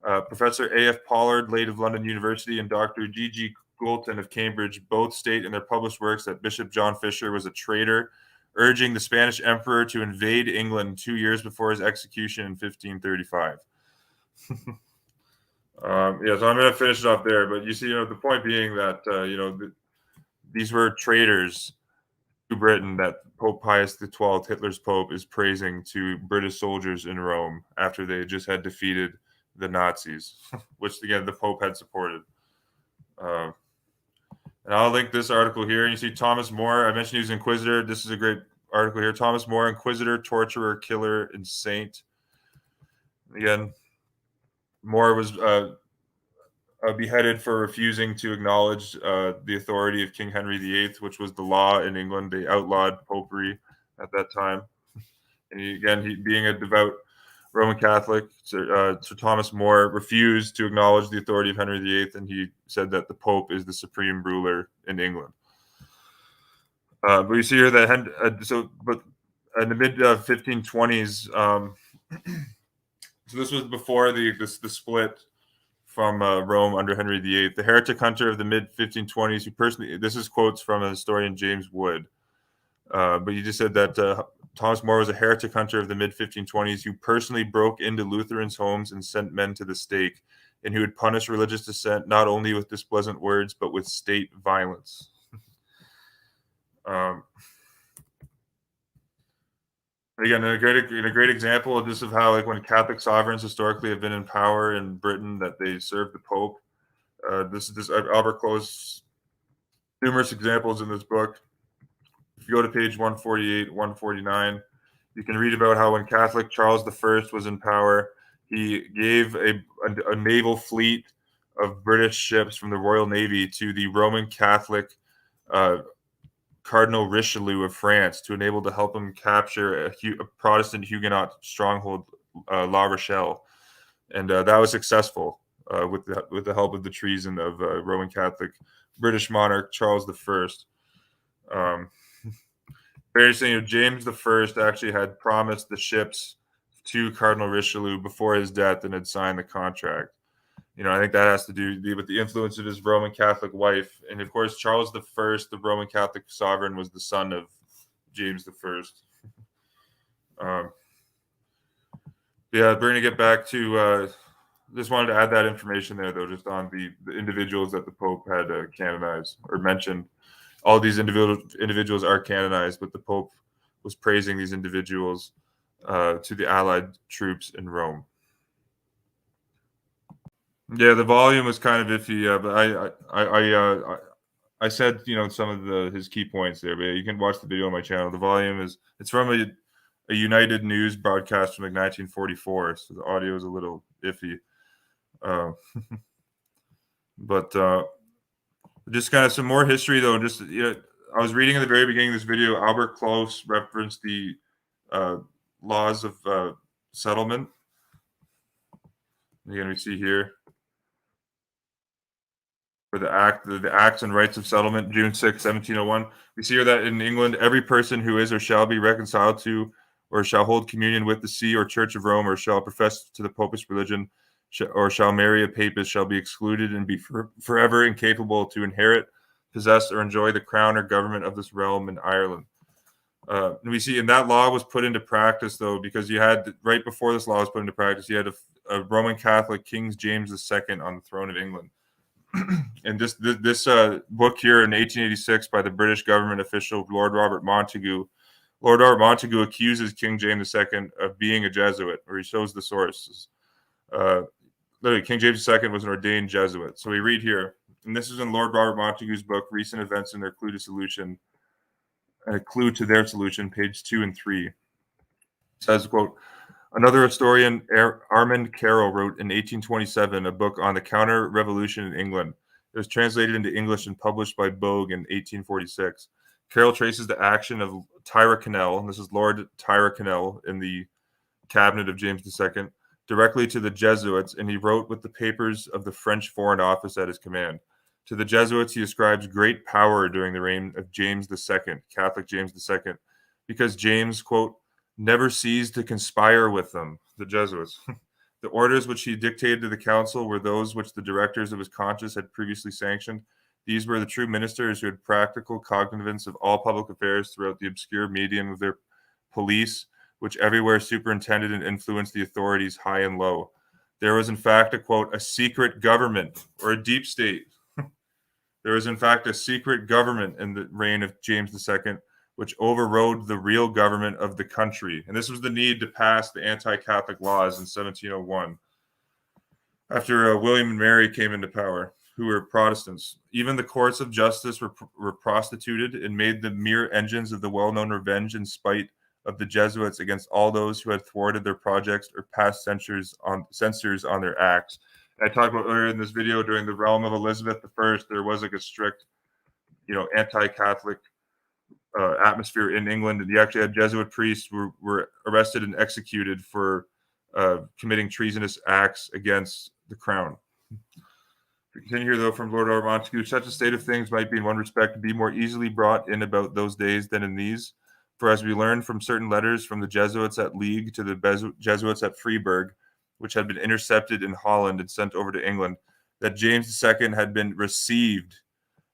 Professor A.F. Pollard, late of London University, and Dr. G.G. Goulton of Cambridge both state in their published works that Bishop John Fisher was a traitor, urging the Spanish emperor to invade England 2 years before his execution in 1535. So I'm going to finish it off there. But you see, the point being that, these were traitors to Britain that Pope Pius XII, Hitler's Pope, is praising to British soldiers in Rome after they just had defeated the Nazis, which, again, the Pope had supported. And I'll link this article here. And you see Thomas More. I mentioned he was Inquisitor. This is a great article here. Thomas More, Inquisitor, Torturer, Killer, and Saint. Again, More was beheaded for refusing to acknowledge the authority of King Henry VIII, which was the law in England. They outlawed popery at that time. And he being a devout Roman Catholic, Sir Thomas More refused to acknowledge the authority of Henry VIII, and he said that the Pope is the supreme ruler in England. But you see here that but in the mid 1520s, so this was before the split from Rome under Henry VIII. The heretic hunter of the mid 1520s, who personally, this is quotes from a historian James Wood, but he just said that Thomas More was a heretic hunter of the mid 1520s who personally broke into Lutherans' homes and sent men to the stake, and who would punish religious dissent not only with displeasant words but with state violence. Again, a great example of this of how, like, when Catholic sovereigns historically have been in power in Britain, that they serve the Pope. Albert Close, numerous examples in this book. If you go to page 148, 149, you can read about how when Catholic Charles I was in power, he gave a naval fleet of British ships from the Royal Navy to the Roman Catholic Cardinal Richelieu of France to enable to help him capture a Protestant Huguenot stronghold, La Rochelle, and that was successful with the help of the treason of Roman Catholic British monarch Charles I. Very interesting. James I actually had promised the ships to Cardinal Richelieu before his death and had signed the contract. I think that has to do with the influence of his Roman Catholic wife. And of course, Charles I, the Roman Catholic sovereign, was the son of James I. We're going to get back to just wanted to add that information there, though, just on the individuals that the Pope had canonized or mentioned. All these individuals are canonized, but the Pope was praising these individuals to the Allied troops in Rome. Yeah, the volume was kind of iffy, but I said some of his key points there. But yeah, you can watch the video on my channel. The volume it's from a United News broadcast from like 1944, so the audio is a little iffy. Uh, but just kind of some more history, though. Just I was reading at the very beginning of this video, Albert Close referenced the laws of settlement. Again, we see here for the Acts and Rights of Settlement, June 6, 1701. We see here that in England, every person who is or shall be reconciled to or shall hold communion with the See or Church of Rome or shall profess to the Popish religion or shall marry a papist shall be excluded and be forever incapable to inherit, possess, or enjoy the crown or government of this realm in Ireland. And we see, and that law was put into practice, though, because you had, right before this law was put into practice, you had a Roman Catholic King James II on the throne of England. And this book here in 1886 by the British government official Lord Robert Montagu. Lord Robert Montagu accuses King James II of being a Jesuit, or he shows the sources. Literally, King James II was an ordained Jesuit. So we read here, and this is in Lord Robert Montagu's book, Recent Events and Their Clue to Solution, a clue to their solution, page 2 and 3. It says, quote, another historian, Armand Carroll, wrote in 1827 a book on the counter-revolution in England. It was translated into English and published by Bogue in 1846. Carroll traces the action of Tyrconnell, and this is Lord Tyrconnell in the cabinet of James II, directly to the Jesuits, and he wrote with the papers of the French Foreign Office at his command. To the Jesuits, he ascribes great power during the reign of James II, Catholic James II, because James, quote, never ceased to conspire with them, the Jesuits. The orders which he dictated to the council were those which the directors of his conscience had previously sanctioned. These were the true ministers who had practical cognizance of all public affairs throughout the obscure medium of their police, which everywhere superintended and influenced the authorities high and low. There was, in fact, a secret government, or a deep state. There was, in fact, a secret government in the reign of James II, which overrode the real government of the country. And this was the need to pass the anti-Catholic laws in 1701, after William and Mary came into power, who were Protestants. Even the courts of justice were prostituted and made the mere engines of the well-known revenge and spite of the Jesuits against all those who had thwarted their projects or passed censures on their acts. I talked about earlier in this video, during the realm of Elizabeth I, there was like a strict, anti-Catholic atmosphere in England. And you actually had Jesuit priests who were arrested and executed for committing treasonous acts against the crown. We continue here, though, from Lord R. Montagu. Such a state of things might be in one respect be more easily brought in about those days than in these. For as we learned from certain letters from the Jesuits at League to the Jesuits at Freiburg, which had been intercepted in Holland and sent over to England, that James II had been received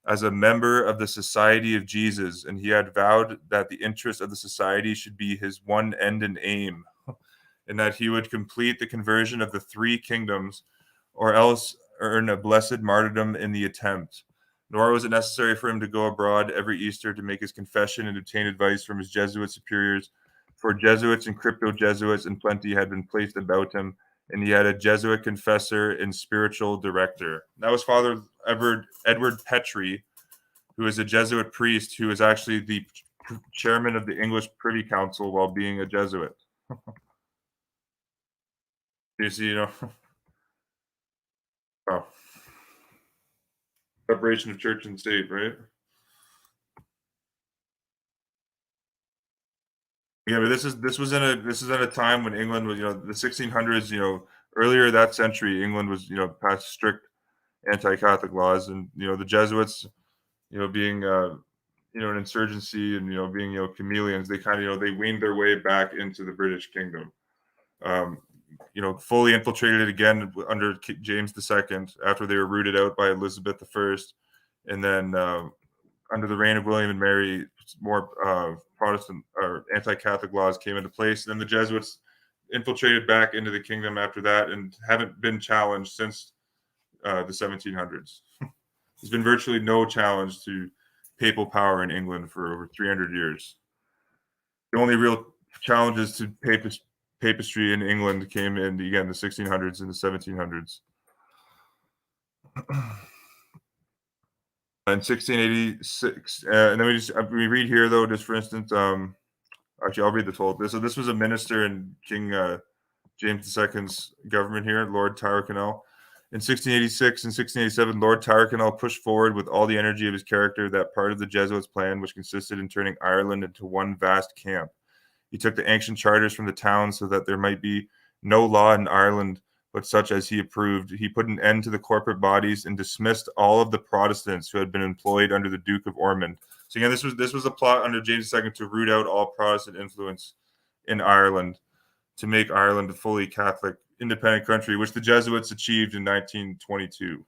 as a member of the Society of Jesus, and he had vowed that the interest of the society should be his one end and aim, and that he would complete the conversion of the three kingdoms, or else earn a blessed martyrdom in the attempt. Nor was it necessary for him to go abroad every Easter to make his confession and obtain advice from his Jesuit superiors, for Jesuits and crypto-Jesuits in plenty had been placed about him, and he had a Jesuit confessor and spiritual director. That was Father Edward Petrie, who is a Jesuit priest who is actually the chairman of the English Privy Council while being a Jesuit. You see, oh, separation of church and state, right? Yeah, but this is in a time when England was, the 1600s, earlier that century, England was, passed strict anti-Catholic laws, and the Jesuits, being an insurgency and being chameleons, they kind of they weaned their way back into the British kingdom. Fully infiltrated again under James II after they were rooted out by Elizabeth I, and then under the reign of William and Mary, more Protestant or anti-Catholic laws came into place. And then the Jesuits infiltrated back into the kingdom after that and haven't been challenged since the 1700s. There's been virtually no challenge to papal power in England for over 300 years. The only real challenges to papistry in England came in, again, the 1600s and the 1700s. In 1686, and then we read here, though, just for instance, actually, I'll read the whole. This was a minister in King James II's government here, Lord Tyrconnel. In 1686 and 1687, Lord Tyrconnel pushed forward with all the energy of his character that part of the Jesuits' plan, which consisted in turning Ireland into one vast camp. He took the ancient charters from the towns so that there might be no law in Ireland but such as he approved. He put an end to the corporate bodies and dismissed all of the Protestants who had been employed under the Duke of Ormond. So again, this was a plot under James II to root out all Protestant influence in Ireland, to make Ireland a fully Catholic, independent country, which the Jesuits achieved in 1922.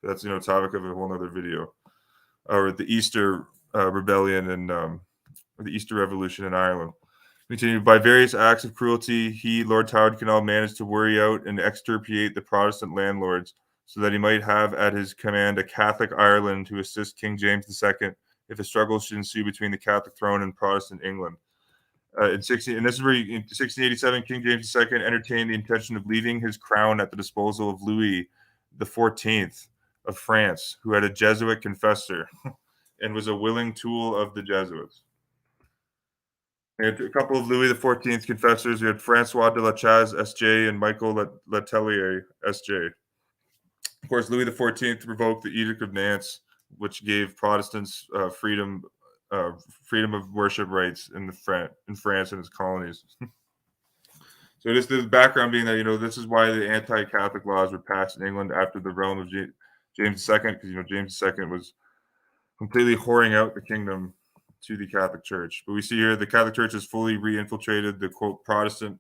That's topic of a whole other video. Or the Easter Rebellion and or the Easter Revolution in Ireland. Continued, by various acts of cruelty, he, Lord Tyrconnel, managed to worry out and extirpate the Protestant landlords so that he might have at his command a Catholic Ireland to assist King James II if a struggle should ensue between the Catholic throne and Protestant England. In 1687, King James II entertained the intention of leaving his crown at the disposal of Louis XIV of France, who had a Jesuit confessor and was a willing tool of the Jesuits. We had a couple of Louis XIV confessors. We had Francois de la Chaise, S.J., and Michael Letellier, S.J. Of course, Louis XIV revoked the Edict of Nantes, which gave Protestants freedom of worship rights in France and its colonies. So this the background being that this is why the anti-Catholic laws were passed in England after the realm of James II, because James II was completely whoring out the kingdom to the Catholic Church. But we see here the Catholic Church has fully re-infiltrated the, quote, Protestant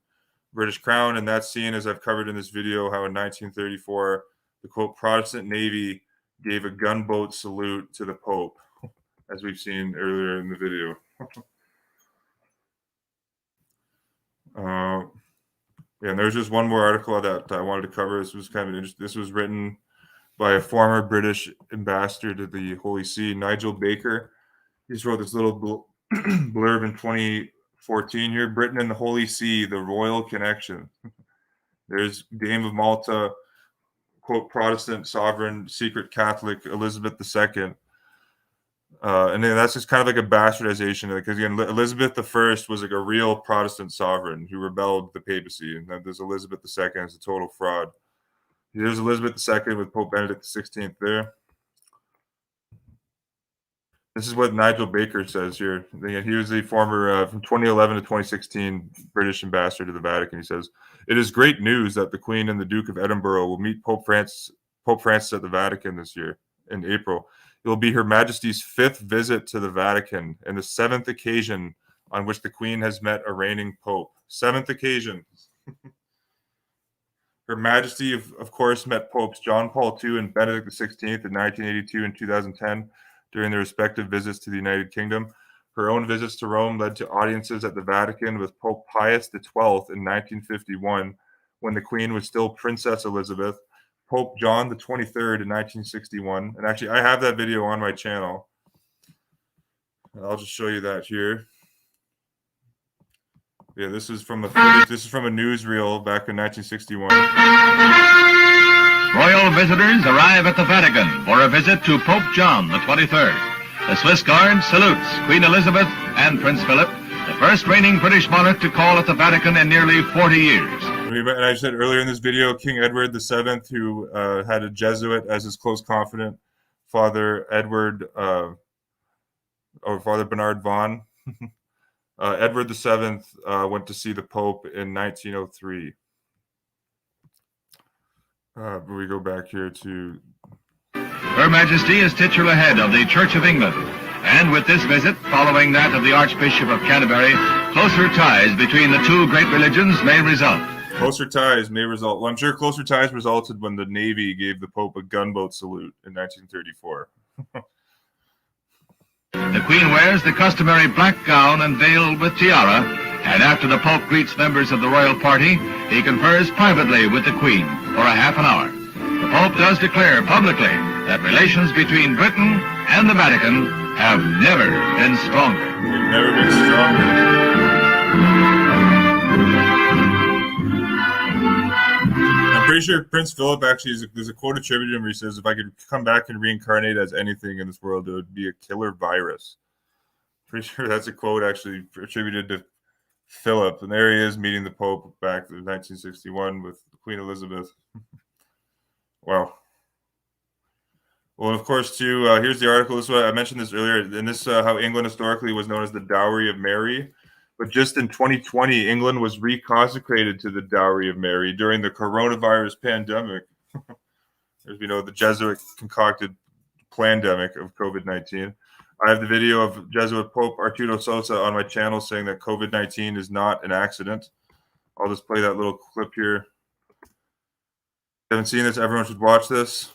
British crown, and that's seen, as I've covered in this video, how in 1934 the, quote, Protestant Navy gave a gunboat salute to the Pope, as we've seen earlier in the video. And there's just one more article that I wanted to cover. This was kind of interesting. This was written by a former British ambassador to the Holy See, Nigel Baker. He just wrote this little blurb in 2014 here. Britain and the Holy See, the royal connection. There's Dame of Malta, quote, Protestant sovereign, secret Catholic, Elizabeth II. And then that's just kind of like a bastardization, because again, Elizabeth I was like a real Protestant sovereign who rebelled the papacy, and then there's Elizabeth II as a total fraud. There's Elizabeth II with Pope Benedict XVI there. This is what Nigel Baker says here. He was the former, from 2011 to 2016, British ambassador to the Vatican. He says, "It is great news that the Queen and the Duke of Edinburgh will meet Pope Francis at the Vatican this year in April. It will be Her Majesty's 5th visit to the Vatican and the 7th occasion on which the Queen has met a reigning Pope." 7th occasion. Her Majesty, of course, met Popes John Paul II and Benedict XVI in 1982 and 2010 during their respective visits to the United Kingdom. Her own visits to Rome led to audiences at the Vatican with Pope Pius XII in 1951, when the Queen was still Princess Elizabeth, Pope John the 23rd in 1961. And actually, I have that video on my channel. I'll just show you that here. Yeah, this is from a newsreel back in 1961. Royal visitors arrive at the Vatican for a visit to Pope John the 23rd. The Swiss Guard salutes Queen Elizabeth and Prince Philip, the first reigning British monarch to call at the Vatican in nearly 40 years. And I said earlier in this video, King Edward VII, who had a Jesuit as his close confidant, Father Edward, or Father Bernard Vaughan. Edward VII went to see the Pope in 1903. We go back here to... Her Majesty is titular head of the Church of England, and with this visit, following that of the Archbishop of Canterbury, closer ties between the two great religions may result. Closer ties may result. Well, I'm sure closer ties resulted when the Navy gave the Pope a gunboat salute in 1934. The Queen wears the customary black gown and veil with tiara, And after the Pope greets members of the royal party, he confers privately with the Queen for a half an hour. The Pope does declare publicly that relations between Britain and the Vatican have never been stronger. They've never been stronger. I'm pretty sure Prince Philip actually there's a quote attributed to him where he says, "If I could come back and reincarnate as anything in this world, it would be a killer virus." Pretty sure that's a quote actually attributed to Philip. And there he is meeting the Pope back in 1961 with Queen Elizabeth. Wow. Well, of course, too, here's the article. This is what I mentioned this earlier. And this how England historically was known as the Dowry of Mary. But just in 2020, England was reconsecrated to the Dowry of Mary during the coronavirus pandemic. As we know, the Jesuit concocted pandemic of COVID-19. I have the video of Jesuit Pope Arturo Sosa on my channel saying that COVID-19 is not an accident. I'll just play that little clip here. If you haven't seen this, everyone should watch this.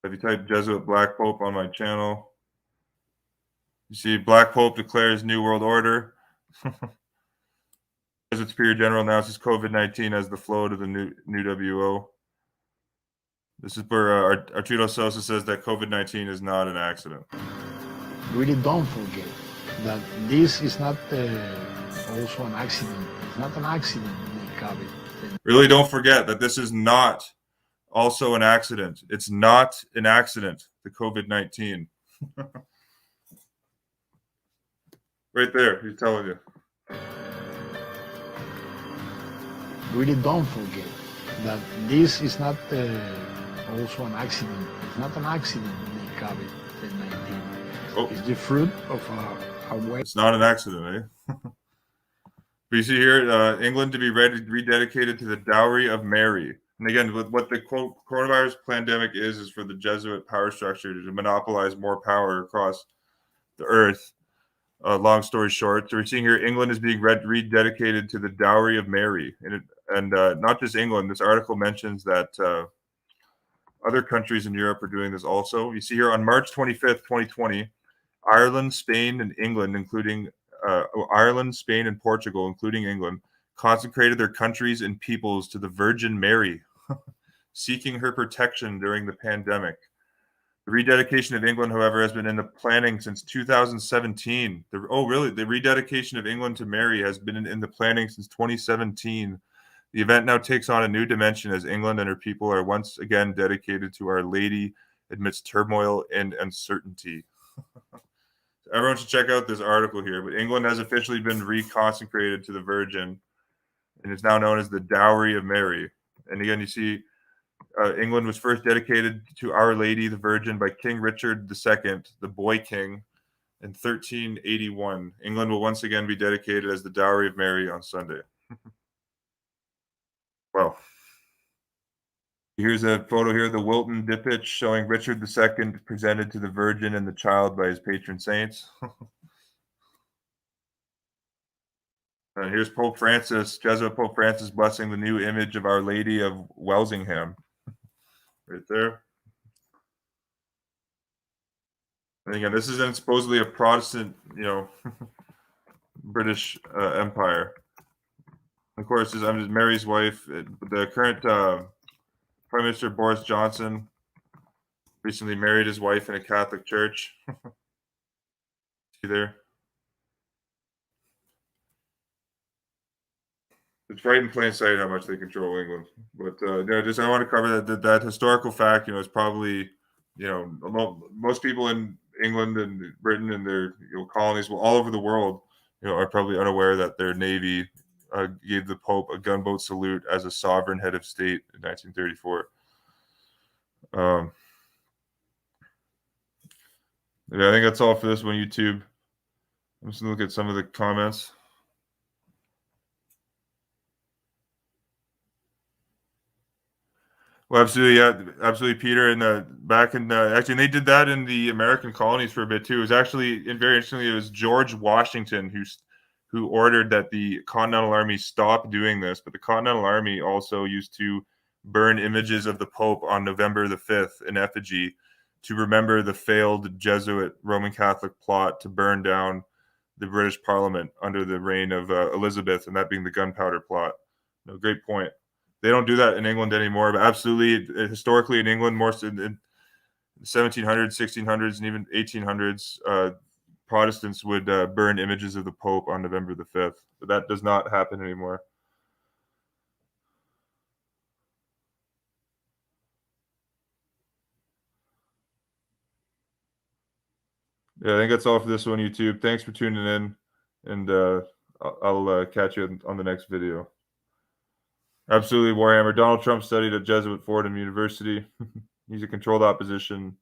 If you type Jesuit Black Pope on my channel, you see Black Pope declares New World Order. Jesuit Superior General announces COVID-19 as the flow to the new WO. This is where Arturo Sosa says that COVID-19 is not an accident. Really don't forget that this is not also an accident. It's not an accident, the COVID. Really don't forget that this is not also an accident. It's not an accident, the COVID-19. Right there, he's telling you. Really don't forget that this is not also an accident. It's not an accident, the COVID-19. Oh. It's the fruit of a way. It's not an accident, eh? But you see here, England to be rededicated to the Dowry of Mary. And again, what the coronavirus pandemic is for the Jesuit power structure to monopolize more power across the earth. Long story short, so we're seeing here England is being rededicated to the Dowry of Mary. And not just England, this article mentions that other countries in Europe are doing this also. You see here on March 25th, 2020, Ireland, Spain, and England, including Ireland, Spain, and Portugal, including England, consecrated their countries and peoples to the Virgin Mary, seeking her protection during the pandemic. The rededication of England, however, has been in the planning since 2017. The rededication of England to Mary has been in the planning since 2017. The event now takes on a new dimension as England and her people are once again dedicated to Our Lady amidst turmoil and uncertainty. Everyone should check out this article here. But England has officially been reconsecrated to the Virgin and is now known as the Dowry of Mary. And again, you see England was first dedicated to Our Lady, the Virgin, by King Richard II, the Boy King, in 1381. England will once again be dedicated as the Dowry of Mary on Sunday. Well, here's a photo here, the Wilton Dipitch showing Richard II presented to the Virgin and the Child by his patron saints. And here's Pope Francis, Jesuit Pope Francis blessing the new image of Our Lady of Welsingham. Right there. And again, this is supposedly a Protestant, British Empire. Of course, I'm Mary's wife. The current Prime Minister Boris Johnson recently married his wife in a Catholic church. See there? It's right in plain sight how much they control England. But I want to cover that historical fact. Is probably most people in England and Britain and their colonies, all over the world, are probably unaware that their navy gave the Pope a gunboat salute as a sovereign head of state in 1934. I think that's all for this one, YouTube. I'm just gonna look at some of the comments. Well, absolutely, yeah, absolutely, Peter. And actually, they did that in the American colonies for a bit too. It was actually, and very interestingly, it was George Washington who ordered that the Continental Army stop doing this. But the Continental Army also used to burn images of the Pope on November the 5th in effigy to remember the failed Jesuit Roman Catholic plot to burn down the British Parliament under the reign of Elizabeth, and that being the gunpowder plot. No, great point. They don't do that in England anymore, but absolutely, historically in England, more so in the 1700s, 1600s, and even 1800s, Protestants would burn images of the Pope on November the 5th. But that does not happen anymore. Yeah, I think that's all for this one, YouTube. Thanks for tuning in, and I'll catch you on the next video. Absolutely, Warhammer. Donald Trump studied at Jesuit Fordham University. He's a controlled opposition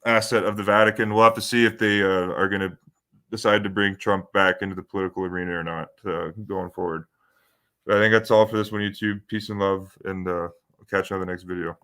asset of the Vatican. We'll have to see if they are going to decide to bring Trump back into the political arena or not going forward. But I think that's all for this one, YouTube. Peace and love, and I'll catch you on the next video.